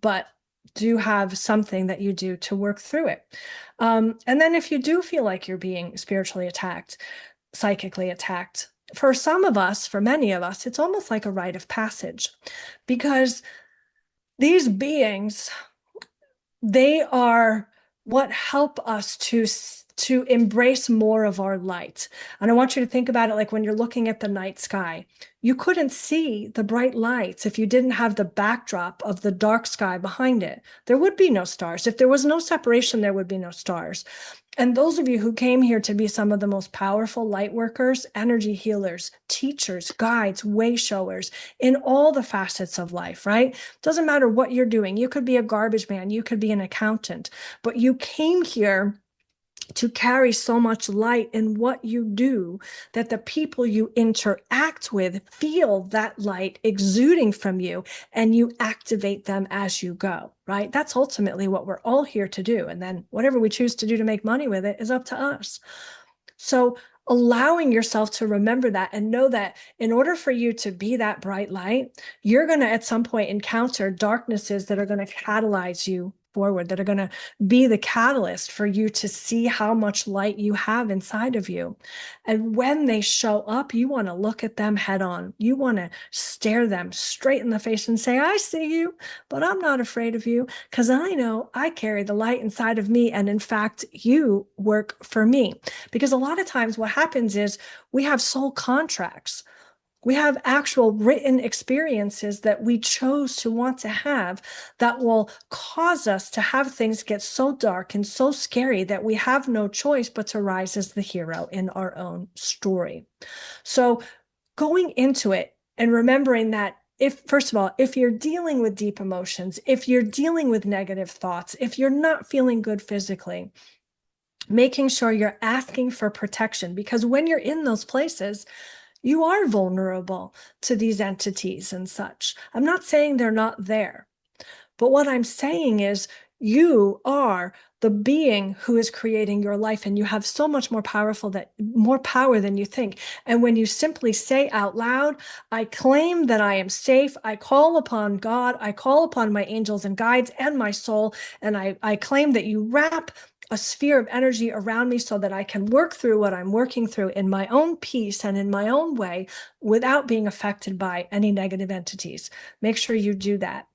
but do have something that you do to work through it. And then if you do feel like you're being spiritually attacked, psychically attacked, for some of us, for many of us, it's almost like a rite of passage because these beings, they are what help us to embrace more of our light. And I want you to think about it like when you're looking at the night sky. You couldn't see the bright lights if you didn't have the backdrop of the dark sky behind it. There would be no stars. If there was no separation, there would be no stars. And those of you who came here to be some of the most powerful light workers, energy healers, teachers, guides, way showers in all the facets of life, right? Doesn't matter what you're doing. You could be a garbage man. You could be an accountant, but you came here to carry so much light in what you do that the people you interact with feel that light exuding from you and you activate them as you go, right? That's ultimately what we're all here to do. And then whatever we choose to do to make money with it is up to us. So allowing yourself to remember that and know that in order for you to be that bright light, you're going to at some point encounter darknesses that are going to catalyze you forward, that are going to be the catalyst for you to see how much light you have inside of you. And when they show up, you want to look at them head on. You want to stare them straight in the face and say, I see you, but I'm not afraid of you because I know I carry the light inside of me. And in fact, you work for me. Because a lot of times what happens is we have soul contracts. We have actual written experiences that we chose to want to have that will cause us to have things get so dark and so scary that we have no choice but to rise as the hero in our own story. So going into it and remembering that first of all, if you're dealing with deep emotions, if you're dealing with negative thoughts, if you're not feeling good physically, making sure you're asking for protection, because when you're in those places, you are vulnerable to these entities and such. I'm not saying they're not there, but what I'm saying is you are the being who is creating your life, and you have so much more power than you think. And when you simply say out loud, I claim that I am safe, I call upon God, I call upon my angels and guides and my soul, and I claim that you wrap a sphere of energy around me so that I can work through what I'm working through in my own peace and in my own way without being affected by any negative entities. Make sure you do that.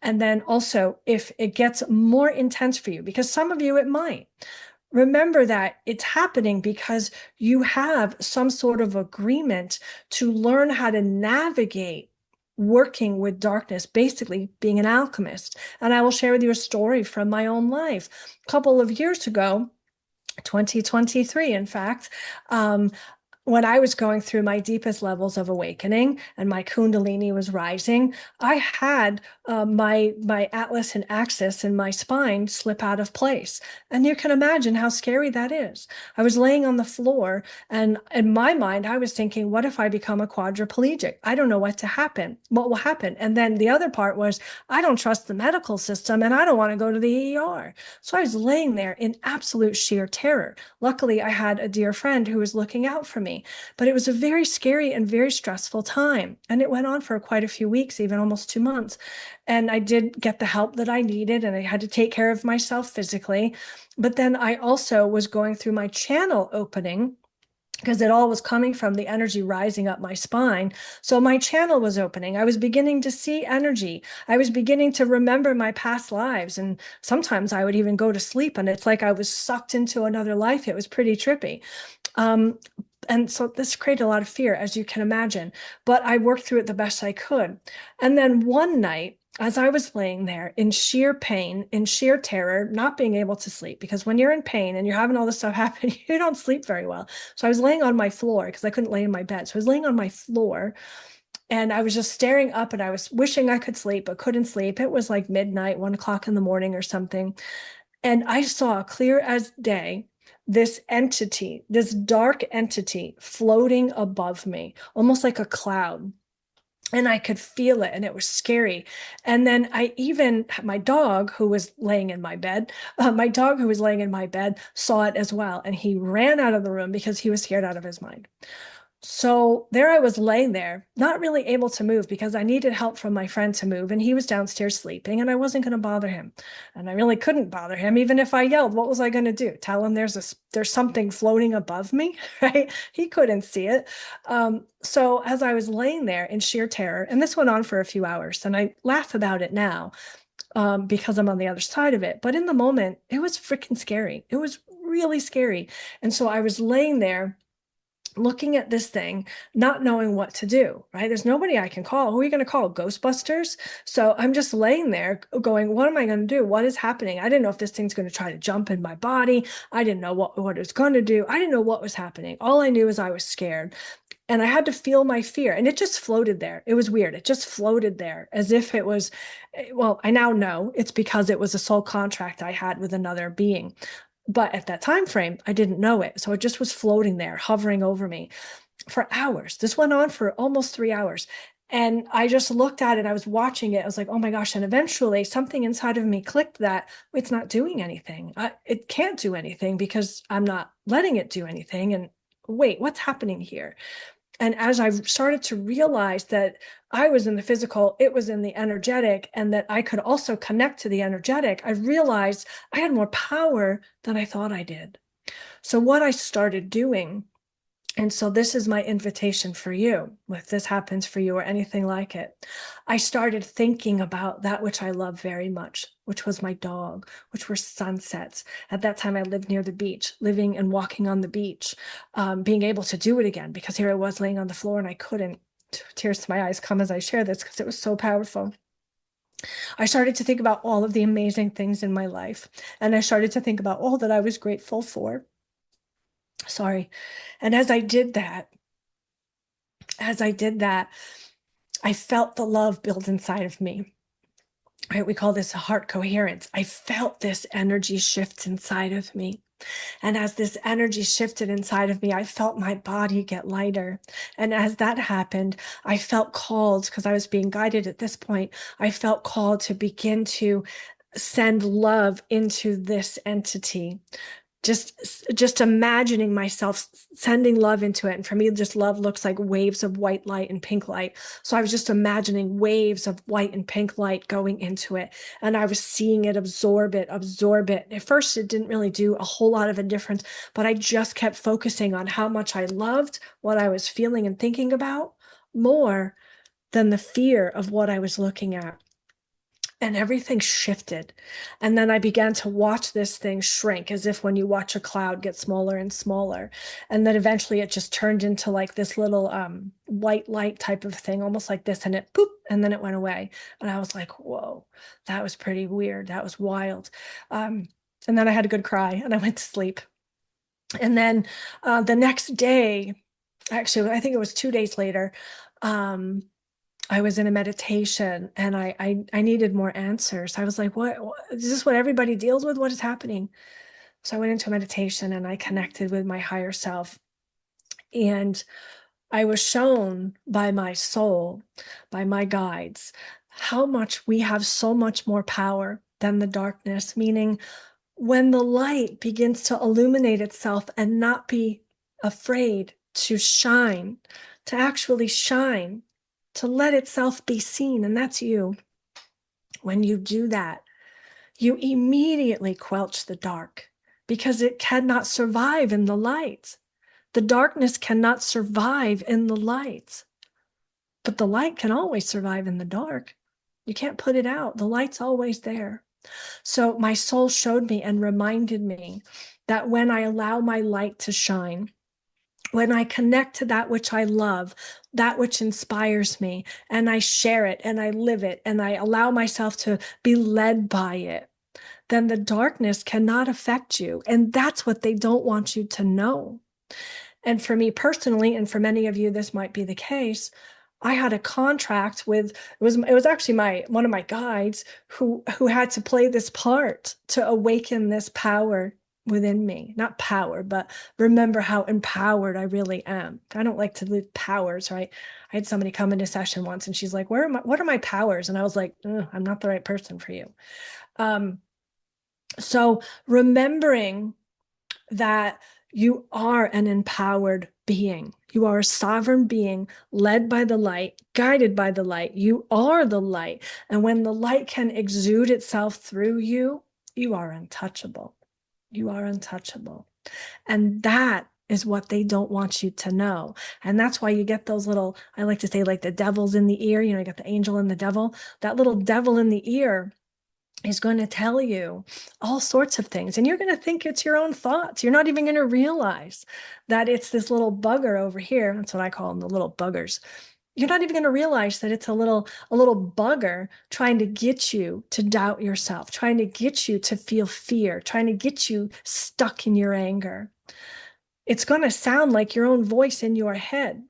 And then also, if it gets more intense for you, because some of you it might, remember that it's happening because you have some sort of agreement to learn how to navigate working with darkness, basically being an alchemist. And I will share with you a story from my own life. A couple of years ago, 2023, in fact, when I was going through my deepest levels of awakening and my Kundalini was rising, I had my Atlas and axis in my spine slip out of place. And you can imagine how scary that is. I was laying on the floor, and in my mind, I was thinking, what if I become a quadriplegic? I don't know what will happen. And then the other part was, I don't trust the medical system and I don't want to go to the ER. So I was laying there in absolute sheer terror. Luckily, I had a dear friend who was looking out for me, but it was a very scary and very stressful time. And it went on for quite a few weeks, even almost 2 months. And I did get the help that I needed, and I had to take care of myself physically. But then I also was going through my channel opening, because it all was coming from the energy rising up my spine. So my channel was opening. I was beginning to see energy. I was beginning to remember my past lives. And sometimes I would even go to sleep and it's like I was sucked into another life. It was pretty trippy. And so this created a lot of fear, as you can imagine, but I worked through it the best I could. And then one night, as I was laying there in sheer pain, in sheer terror, not being able to sleep, because when you're in pain and you're having all this stuff happen, you don't sleep very well. So I was laying on my floor because I couldn't lay in my bed. So I was laying on my floor and I was just staring up, and I was wishing I could sleep, but couldn't sleep. It was like midnight, 1 o'clock in the morning or something. And I saw clear as day this entity, this dark entity floating above me, almost like a cloud. And I could feel it, and it was scary. And then my dog who was laying in my bed, saw it as well. And he ran out of the room because he was scared out of his mind. So there I was laying there, not really able to move because I needed help from my friend to move, and he was downstairs sleeping, and I wasn't going to bother him. And I really couldn't bother him. Even if I yelled, what was I going to do? Tell him there's something floating above me, right? He couldn't see it. So as I was laying there in sheer terror, and this went on for a few hours, and I laugh about it now because I'm on the other side of it. But in the moment, it was freaking scary. It was really scary. And so I was laying there looking at this thing, not knowing what to do, right? There's nobody I can call. Who are you going to call? Ghostbusters? So I'm just laying there going, what am I going to do? What is happening? I didn't know if this thing's going to try to jump in my body. I didn't know what it was going to do. I didn't know what was happening. All I knew is I was scared. And I had to feel my fear. And it just floated there. It was weird. It just floated there as if it was, well, I now know it's because it was a soul contract I had with another being. But at that time frame, I didn't know it. So it just was floating there, hovering over me for hours. This went on for almost 3 hours. And I just looked at it. I was watching it. I was like, oh my gosh. And eventually something inside of me clicked that it's not doing anything. It can't do anything because I'm not letting it do anything. And wait, what's happening here? And as I started to realize that I was in the physical, it was in the energetic, and that I could also connect to the energetic, I realized I had more power than I thought I did. So what I started doing, and so this is my invitation for you, if this happens for you or anything like it, I started thinking about that which I love very much, which was my dog, which were sunsets. At that time, I lived near the beach, living and walking on the beach, being able to do it again, because here I was laying on the floor and I couldn't. Tears to my eyes come as I share this because it was so powerful. I started to think about all of the amazing things in my life, and I started to think about all that I was grateful for. Sorry. And as I did that, I felt the love build inside of me. Right? We call this a heart coherence. I felt this energy shift inside of me. And as this energy shifted inside of me, I felt my body get lighter. And as that happened, I felt called, because I was being guided at this point, I felt called to begin to send love into this entity, just imagining myself sending love into it. And for me, just love looks like waves of white light and pink light. So I was just imagining waves of white and pink light going into it. And I was seeing it absorb it, absorb it. At first, it didn't really do a whole lot of a difference, but I just kept focusing on how much I loved what I was feeling and thinking about more than the fear of what I was looking at. And everything shifted. And then I began to watch this thing shrink, as if when you watch a cloud get smaller and smaller. And then eventually it just turned into like this little white light type of thing, almost like this, and it poop, and then it went away. And I was like, whoa, that was pretty weird. That was wild. And then I had a good cry and I went to sleep. And then the next day, actually, I think it was 2 days later, I was in a meditation and I needed more answers. I was like, what is this, what everybody deals with? What is happening? So I went into meditation and I connected with my higher self. And I was shown by my soul, by my guides, how much we have so much more power than the darkness, meaning when the light begins to illuminate itself and not be afraid to shine, to actually shine, to let itself be seen, and that's you. When you do that, you immediately quelch the dark because it cannot survive in the light. The darkness cannot survive in the light, but the light can always survive in the dark. You can't put it out. The light's always there. So my soul showed me and reminded me that when I allow my light to shine, when I connect to that which I love, that which inspires me, and I share it and I live it and I allow myself to be led by it, then the darkness cannot affect you. And that's what they don't want you to know. And for me personally, and for many of you, this might be the case. I had a contract with, it was actually one of my guides who had to play this part to awaken this power within me. Not power, but remember how empowered I really am. I don't like to lose powers, right? I had somebody come into session once and she's like, what are my powers? And I was like, I'm not the right person for you. So remembering that you are an empowered being. You are a sovereign being led by the light, guided by the light. You are the light. And when the light can exude itself through you, you are untouchable. You are untouchable. And that is what they don't want you to know. And that's why you get those little, I like to say, like the devils in the ear. You got the angel and the devil. That little devil in the ear is going to tell you all sorts of things. And you're going to think it's your own thoughts. You're not even going to realize that it's this little bugger over here. That's what I call them, the little buggers. You're not even going to realize that it's a little bugger trying to get you to doubt yourself, trying to get you to feel fear, trying to get you stuck in your anger. It's going to sound like your own voice in your head.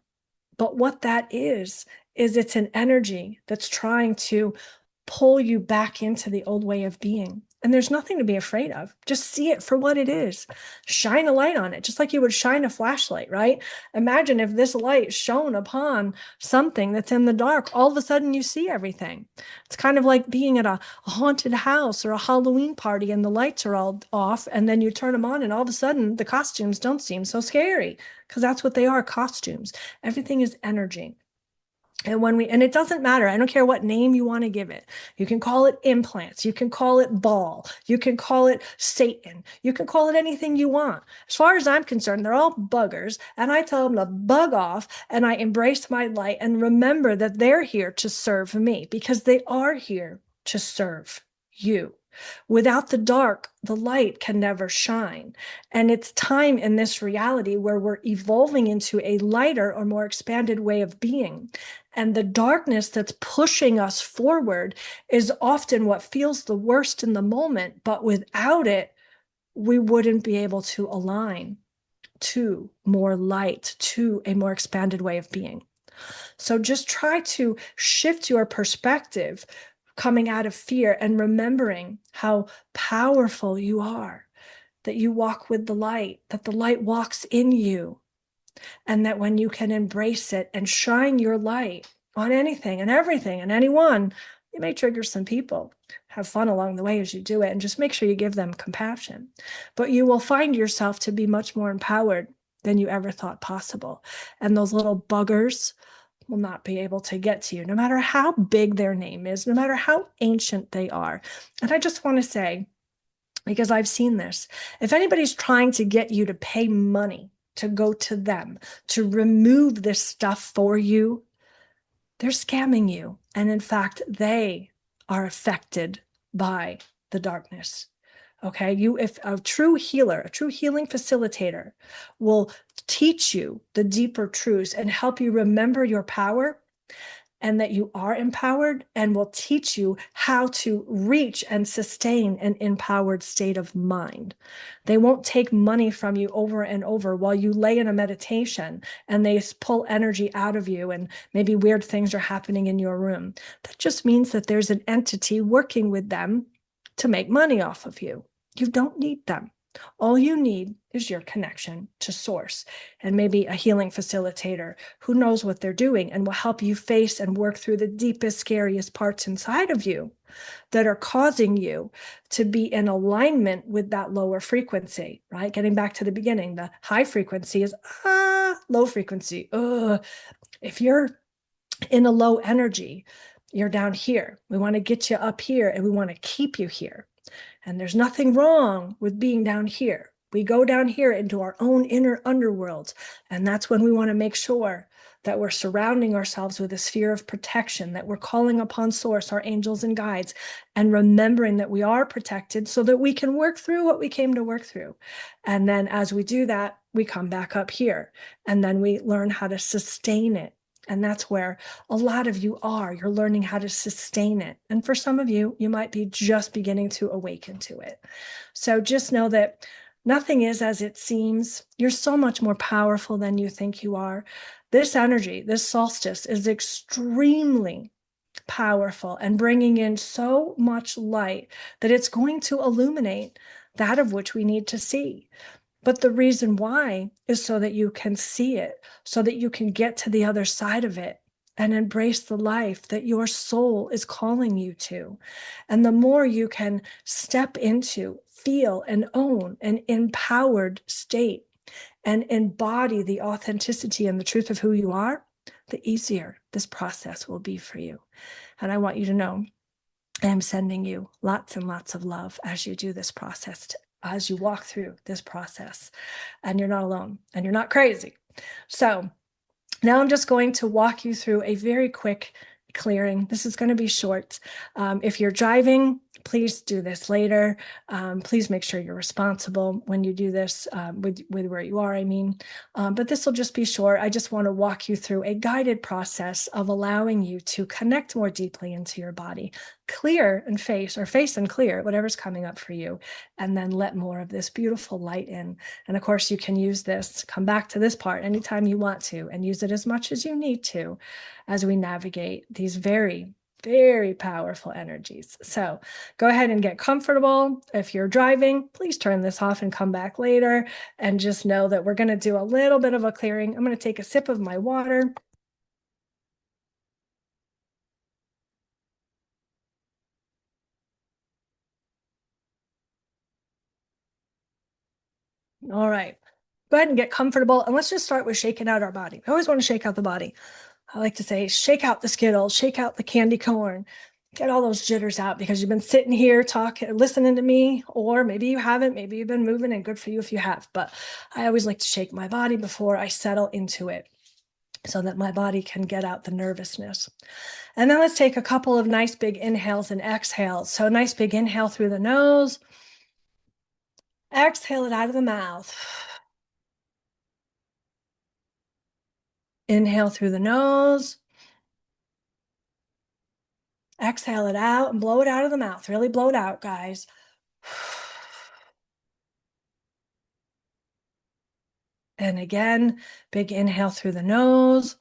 But what that is it's an energy that's trying to pull you back into the old way of being. And there's nothing to be afraid of. Just see it for what it is. Shine a light on it, just like you would shine a flashlight, right? Imagine if this light shone upon something that's in the dark, all of a sudden you see everything. It's kind of like being at a haunted house or a Halloween party and the lights are all off, and then you turn them on and all of a sudden the costumes don't seem so scary, because that's what they are, costumes. Everything is energy. And it doesn't matter. I don't care what name you want to give it. You can call it implants. You can call it ball. You can call it Satan. You can call it anything you want. As far as I'm concerned, they're all buggers. And I tell them to bug off, and I embrace my light and remember that they're here to serve me, because they are here to serve you. Without the dark, the light can never shine. And it's time in this reality where we're evolving into a lighter or more expanded way of being. And the darkness that's pushing us forward is often what feels the worst in the moment, but without it, we wouldn't be able to align to more light, to a more expanded way of being. So just try to shift your perspective coming out of fear and remembering how powerful you are, that you walk with the light, that the light walks in you, and that when you can embrace it and shine your light on anything and everything and anyone, You may trigger some people. Have fun along the way as you do it, and just make sure you give them compassion. But you will find yourself to be much more empowered than you ever thought possible. And those little buggers will not be able to get to you, no matter how big their name is, no matter how ancient they are. And I just want to say, because I've seen this, if anybody's trying to get you to pay money to go to them, to remove this stuff for you, they're scamming you. And in fact, they are affected by the darkness. Okay, if a true healer, a true healing facilitator will teach you the deeper truths and help you remember your power and that you are empowered, and will teach you how to reach and sustain an empowered state of mind. They won't take money from you over and over while you lay in a meditation and they pull energy out of you and maybe weird things are happening in your room. That just means that there's an entity working with them to make money off of you. You don't need them. All you need is your connection to source, and maybe a healing facilitator who knows what they're doing and will help you face and work through the deepest, scariest parts inside of you that are causing you to be in alignment with that lower frequency, right? Getting back to the beginning, the high frequency is low frequency. If you're in a low energy, you're down here. We want to get you up here and we want to keep you here. And there's nothing wrong with being down here. We go down here into our own inner underworld. And that's when we want to make sure that we're surrounding ourselves with a sphere of protection, that we're calling upon source, our angels and guides, and remembering that we are protected so that we can work through what we came to work through. And then as we do that, we come back up here and then we learn how to sustain it. And that's where a lot of you are. You're learning how to sustain it. And for some of you, you might be just beginning to awaken to it. So just know that nothing is as it seems. You're so much more powerful than you think you are. This energy, this solstice, is extremely powerful and bringing in so much light that it's going to illuminate that of which we need to see. But the reason why is so that you can see it, so that you can get to the other side of it and embrace the life that your soul is calling you to. And the more you can step into, feel, and own an empowered state and embody the authenticity and the truth of who you are, the easier this process will be for you. And I want you to know I am sending you lots and lots of love as you do this process, as you walk through this process. And you're not alone and you're not crazy. So now I'm just going to walk you through a very quick clearing. This is going to be short. If you're driving, please do this later. Please make sure you're responsible when you do this with where you are, I mean. But this will just be short. I just want to walk you through a guided process of allowing you to connect more deeply into your body, clear and face, or face and clear, whatever's coming up for you, and then let more of this beautiful light in. And of course, you can use this, come back to this part anytime you want to, and use it as much as you need to as we navigate these very, very powerful energies. So go ahead and get comfortable. If you're driving, please turn this off and come back later. And just know that we're going to do a little bit of a clearing. I'm going to take a sip of my water. All right. Go ahead and get comfortable. And let's just start with shaking out our body. I always want to shake out the body. I like to say, shake out the Skittles, shake out the candy corn, get all those jitters out because you've been sitting here talking, listening to me, or maybe you haven't, maybe you've been moving, and good for you if you have. But I always like to shake my body before I settle into it so that my body can get out the nervousness. And then let's take a couple of nice big inhales and exhales. So nice big inhale through the nose, exhale it out of the mouth. Inhale through the nose. Exhale it out and blow it out of the mouth. Really blow it out, guys. And again, big inhale through the nose.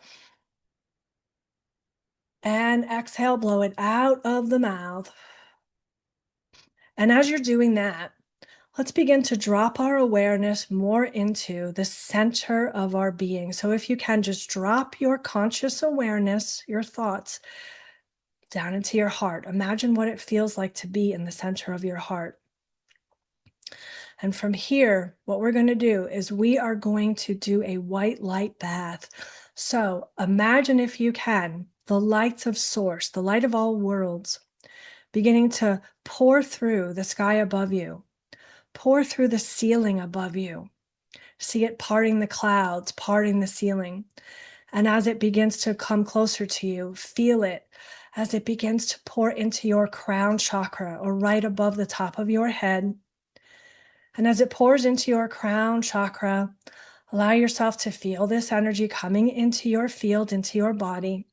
And exhale, blow it out of the mouth. And as you're doing that, let's begin to drop our awareness more into the center of our being. So if you can, just drop your conscious awareness, your thoughts, down into your heart. Imagine what it feels like to be in the center of your heart. And from here, what we're going to do is we are going to do a white light bath. So imagine, if you can, the lights of Source, the light of all worlds, beginning to pour through the sky above you, pour through the ceiling above you. See it parting the clouds, parting the ceiling. And as it begins to come closer to you, feel it as it begins to pour into your crown chakra, or right above the top of your head. And as it pours into your crown chakra, allow yourself to feel this energy coming into your field, into your body.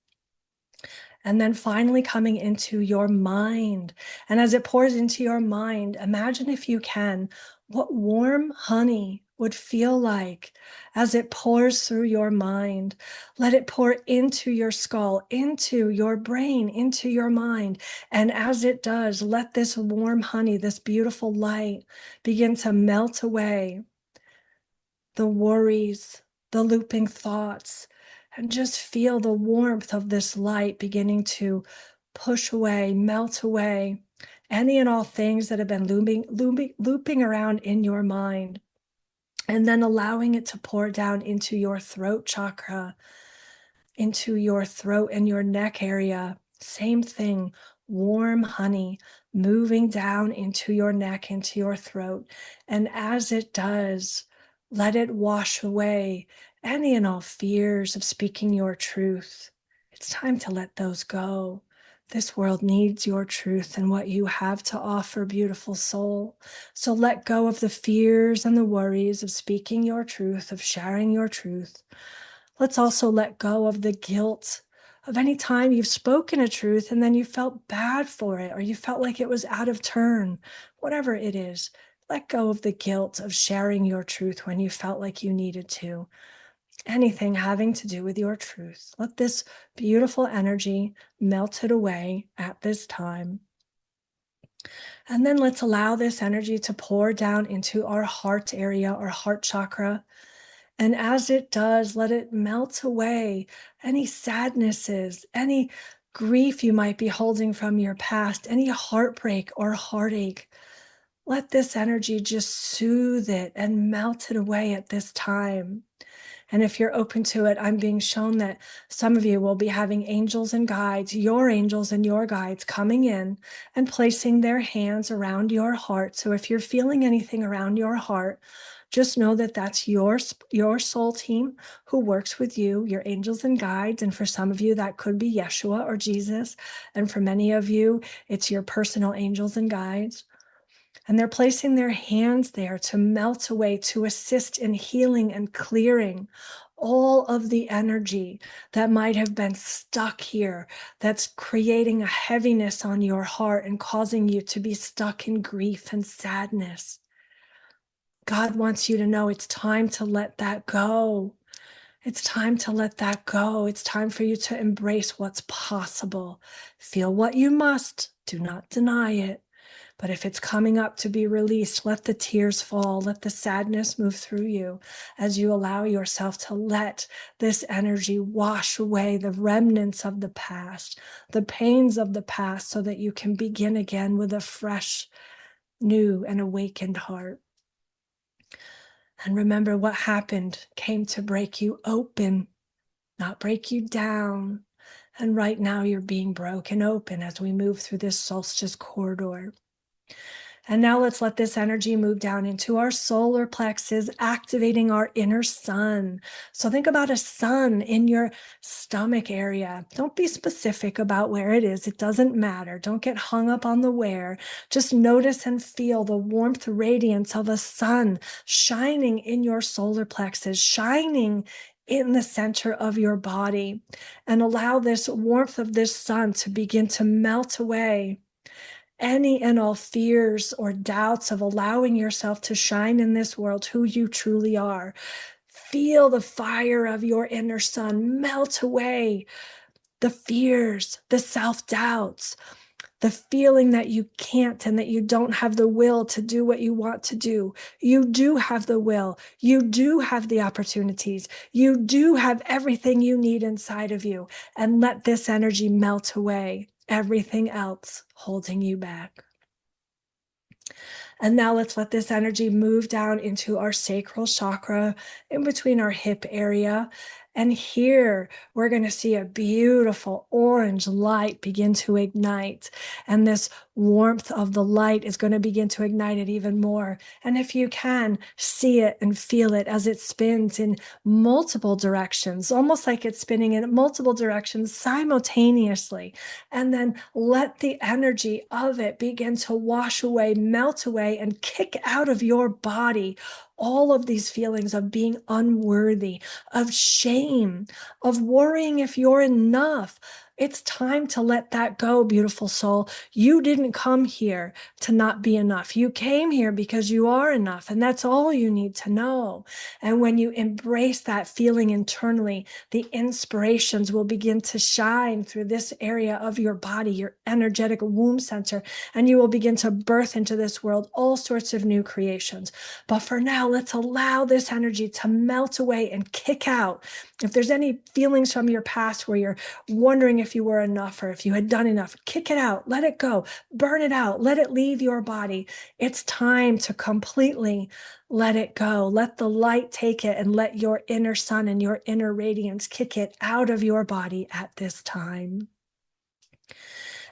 And then finally coming into your mind. And as it pours into your mind, imagine, if you can, what warm honey would feel like as it pours through your mind. Let it pour into your skull, into your brain, into your mind. And as it does, let this warm honey, this beautiful light, begin to melt away the worries, the looping thoughts, and just feel the warmth of this light beginning to push away, melt away any and all things that have been looping around in your mind. And then allowing it to pour down into your throat chakra, into your throat and your neck area. Same thing, warm honey moving down into your neck, into your throat. And as it does, let it wash away any and all fears of speaking your truth. It's time to let those go. This world needs your truth and what you have to offer, beautiful soul. So let go of the fears and the worries of speaking your truth, of sharing your truth. Let's also let go of the guilt of any time you've spoken a truth and then you felt bad for it, or you felt like it was out of turn, whatever it is. Let go of the guilt of sharing your truth when you felt like you needed to. Anything having to do with your truth. Let this beautiful energy melt it away at this time. And then let's allow this energy to pour down into our heart area, our heart chakra. And as it does, let it melt away any sadnesses, any grief you might be holding from your past, any heartbreak or heartache. Let this energy just soothe it and melt it away at this time. And if you're open to it, I'm being shown that some of you will be having angels and guides, your angels and your guides, coming in and placing their hands around your heart. So if you're feeling anything around your heart, just know that that's your soul team who works with you, your angels and guides. And for some of you, that could be Yeshua or Jesus. And for many of you, it's your personal angels and guides. And they're placing their hands there to melt away, to assist in healing and clearing all of the energy that might have been stuck here, that's creating a heaviness on your heart and causing you to be stuck in grief and sadness. God wants you to know it's time to let that go. It's time to let that go. It's time for you to embrace what's possible. Feel what you must. Do not deny it. But if it's coming up to be released, let the tears fall, let the sadness move through you as you allow yourself to let this energy wash away the remnants of the past, the pains of the past, so that you can begin again with a fresh, new, and awakened heart. And remember, what happened came to break you open, not break you down. And right now you're being broken open as we move through this solstice corridor. And now let's let this energy move down into our solar plexus, activating our inner sun. So think about a sun in your stomach area. Don't be specific about where it is. It doesn't matter. Don't get hung up on the where. Just notice and feel the warmth, radiance of a sun shining in your solar plexus, shining in the center of your body. And allow this warmth of this sun to begin to melt away any and all fears or doubts of allowing yourself to shine in this world who you truly are. Feel the fire of your inner sun melt away the fears, the self-doubts, the feeling that you can't and that you don't have the will to do what you want to do. You do have the will. You do have the opportunities. You do have everything you need inside of you. And let this energy melt away everything else holding you back. And now let's let this energy move down into our sacral chakra in between our hip area. And here we're going to see a beautiful orange light begin to ignite. And this warmth of the light is going to begin to ignite it even more. And if you can, see it and feel it as it spins in multiple directions, almost like it's spinning in multiple directions simultaneously. And then let the energy of it begin to wash away, melt away, and kick out of your body all of these feelings of being unworthy, of shame, of worrying if you're enough. It's time to let that go, beautiful soul. You didn't come here to not be enough. You came here because you are enough, and that's all you need to know. And when you embrace that feeling internally, the inspirations will begin to shine through this area of your body, your energetic womb center, and you will begin to birth into this world all sorts of new creations. But for now, let's allow this energy to melt away and kick out. If there's any feelings from your past where you're wondering if you were enough or if you had done enough, kick it out, let it go, burn it out, let it leave your body. It's time to completely let it go. Let the light take it and let your inner sun and your inner radiance kick it out of your body at this time.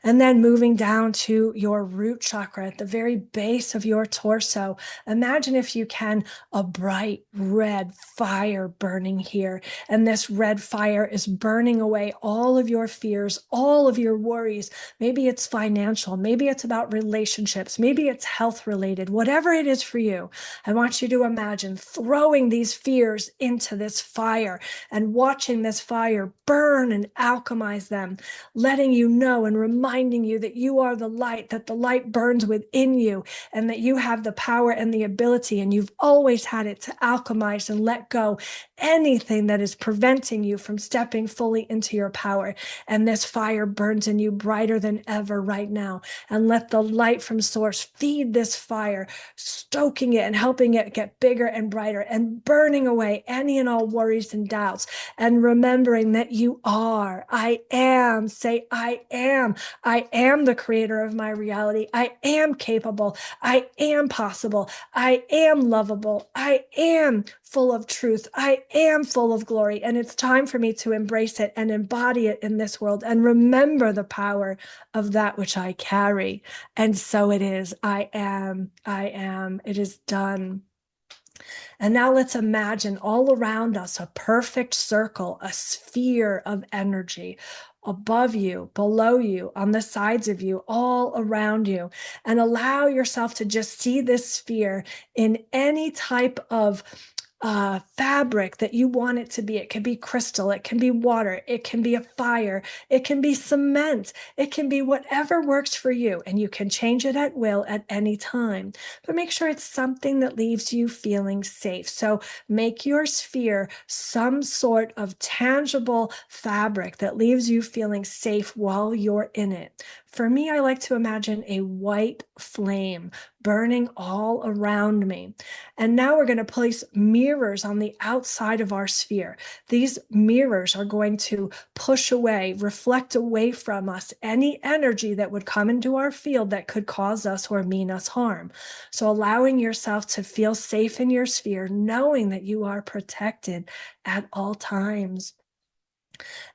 And then moving down to your root chakra at the very base of your torso. Imagine, if you can, a bright red fire burning here. And this red fire is burning away all of your fears, all of your worries. Maybe it's financial, maybe it's about relationships, maybe it's health related, whatever it is for you. I want you to imagine throwing these fears into this fire and watching this fire burn and alchemize them, letting you know and reminding you that you are the light, that the light burns within you, and that you have the power and the ability, and you've always had it, to alchemize and let go anything that is preventing you from stepping fully into your power. And this fire burns in you brighter than ever right now. And let the light from source feed this fire, stoking it and helping it get bigger and brighter and burning away any and all worries and doubts. And remembering that you are, I am, say, I am the creator of my reality. I am capable. I am possible. I am lovable. I am full of truth. I am full of glory. And it's time for me to embrace it and embody it in this world and remember the power of that which I carry. And so it is. I am. It is done. And now let's imagine all around us a perfect circle, a sphere of energy above you, below you, on the sides of you, all around you. And allow yourself to just see this sphere in any type of fabric that you want it to be. It can be crystal, it can be water, it can be a fire, it can be cement, it can be whatever works for you, and you can change it at will at any time. But make sure it's something that leaves you feeling safe. So make your sphere some sort of tangible fabric that leaves you feeling safe while you're in it. For me, I like to imagine a white flame burning all around me. And now we're going to place mirrors on the outside of our sphere. These mirrors are going to push away, reflect away from us any energy that would come into our field that could cause us or mean us harm. So allowing yourself to feel safe in your sphere, knowing that you are protected at all times.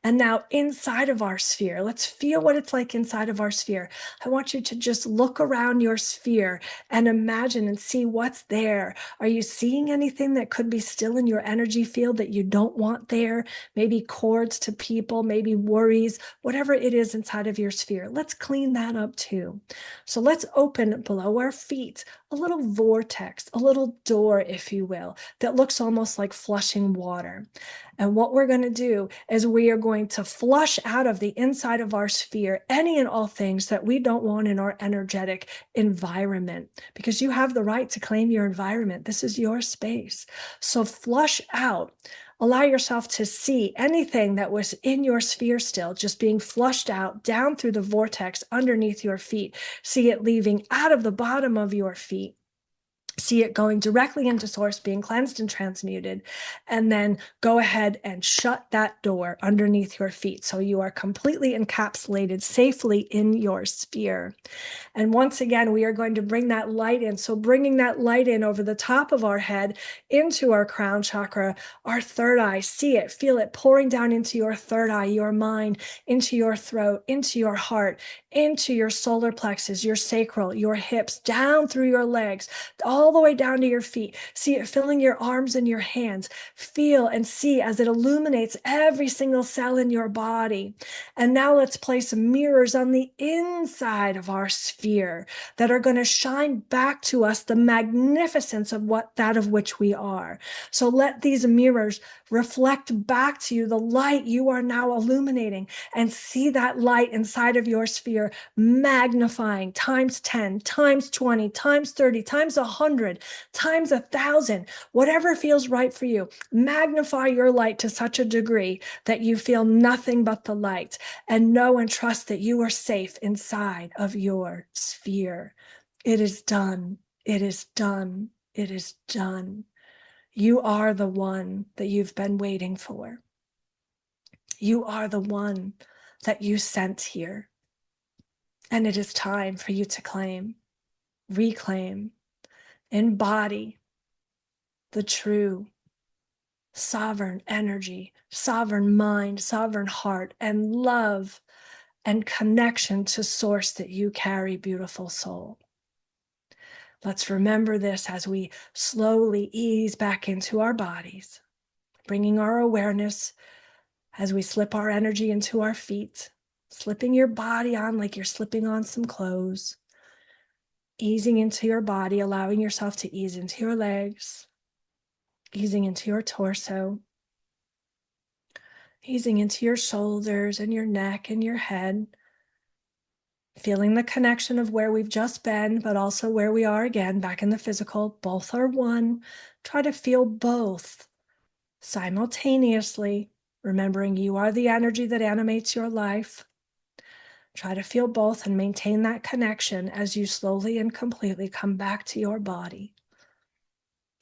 And now inside of our sphere, let's feel what it's like inside of our sphere. I want you to just look around your sphere and imagine and see what's there. Are you seeing anything that could be still in your energy field that you don't want there? Maybe cords to people, maybe worries, whatever it is inside of your sphere. Let's clean that up too. So let's open below our feet a little vortex, a little door, if you will, that looks almost like flushing water. And what we're going to do is we are going to flush out of the inside of our sphere any and all things that we don't want in our energetic environment, because you have the right to claim your environment. This is your space. So flush out. Allow yourself to see anything that was in your sphere still just being flushed out down through the vortex underneath your feet. See it leaving out of the bottom of your feet See it going directly into source, being cleansed and transmuted, and then go ahead and shut that door underneath your feet so you are completely encapsulated safely in your sphere. And once again, we are going to bring that light in. So bringing that light in over the top of our head into our crown chakra, our third eye, see it, feel it pouring down into your third eye, your mind, into your throat, into your heart, into your solar plexus, your sacral, your hips, down through your legs, all the way down to your feet. See it filling your arms and your hands. Feel and see as it illuminates every single cell in your body. And now let's place mirrors on the inside of our sphere that are going to shine back to us the magnificence of that of which we are. So let these mirrors reflect back to you the light you are now illuminating, and see that light inside of your sphere magnifying times 10, times 20, times 30, times 100, times 1,000, whatever feels right for you. Magnify your light to such a degree that you feel nothing but the light, and know and trust that you are safe inside of your sphere. It is done. It is done. It is done. You are the one that you've been waiting for. You are the one that you sent here. And it is time for you to claim, reclaim, embody the true sovereign energy, sovereign mind, sovereign heart, and love and connection to source that you carry, beautiful soul. Let's remember this as we slowly ease back into our bodies, bringing our awareness as we slip our energy into our feet, slipping your body on like you're slipping on some clothes, easing into your body, allowing yourself to ease into your legs, easing into your torso, easing into your shoulders and your neck and your head, feeling the connection of where we've just been, but also where we are again, back in the physical. Both are one. Try to feel both simultaneously, remembering you are the energy that animates your life. Try to feel both and maintain that connection as you slowly and completely come back to your body,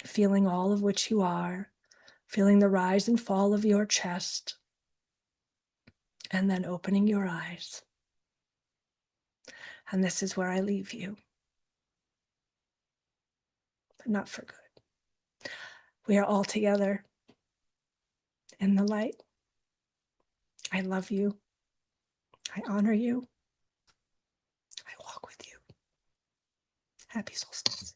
feeling all of which you are, feeling the rise and fall of your chest, and then opening your eyes. And this is where I leave you, but not for good. We are all together in the light. I love you. I honor you. I walk with you. Happy solstice.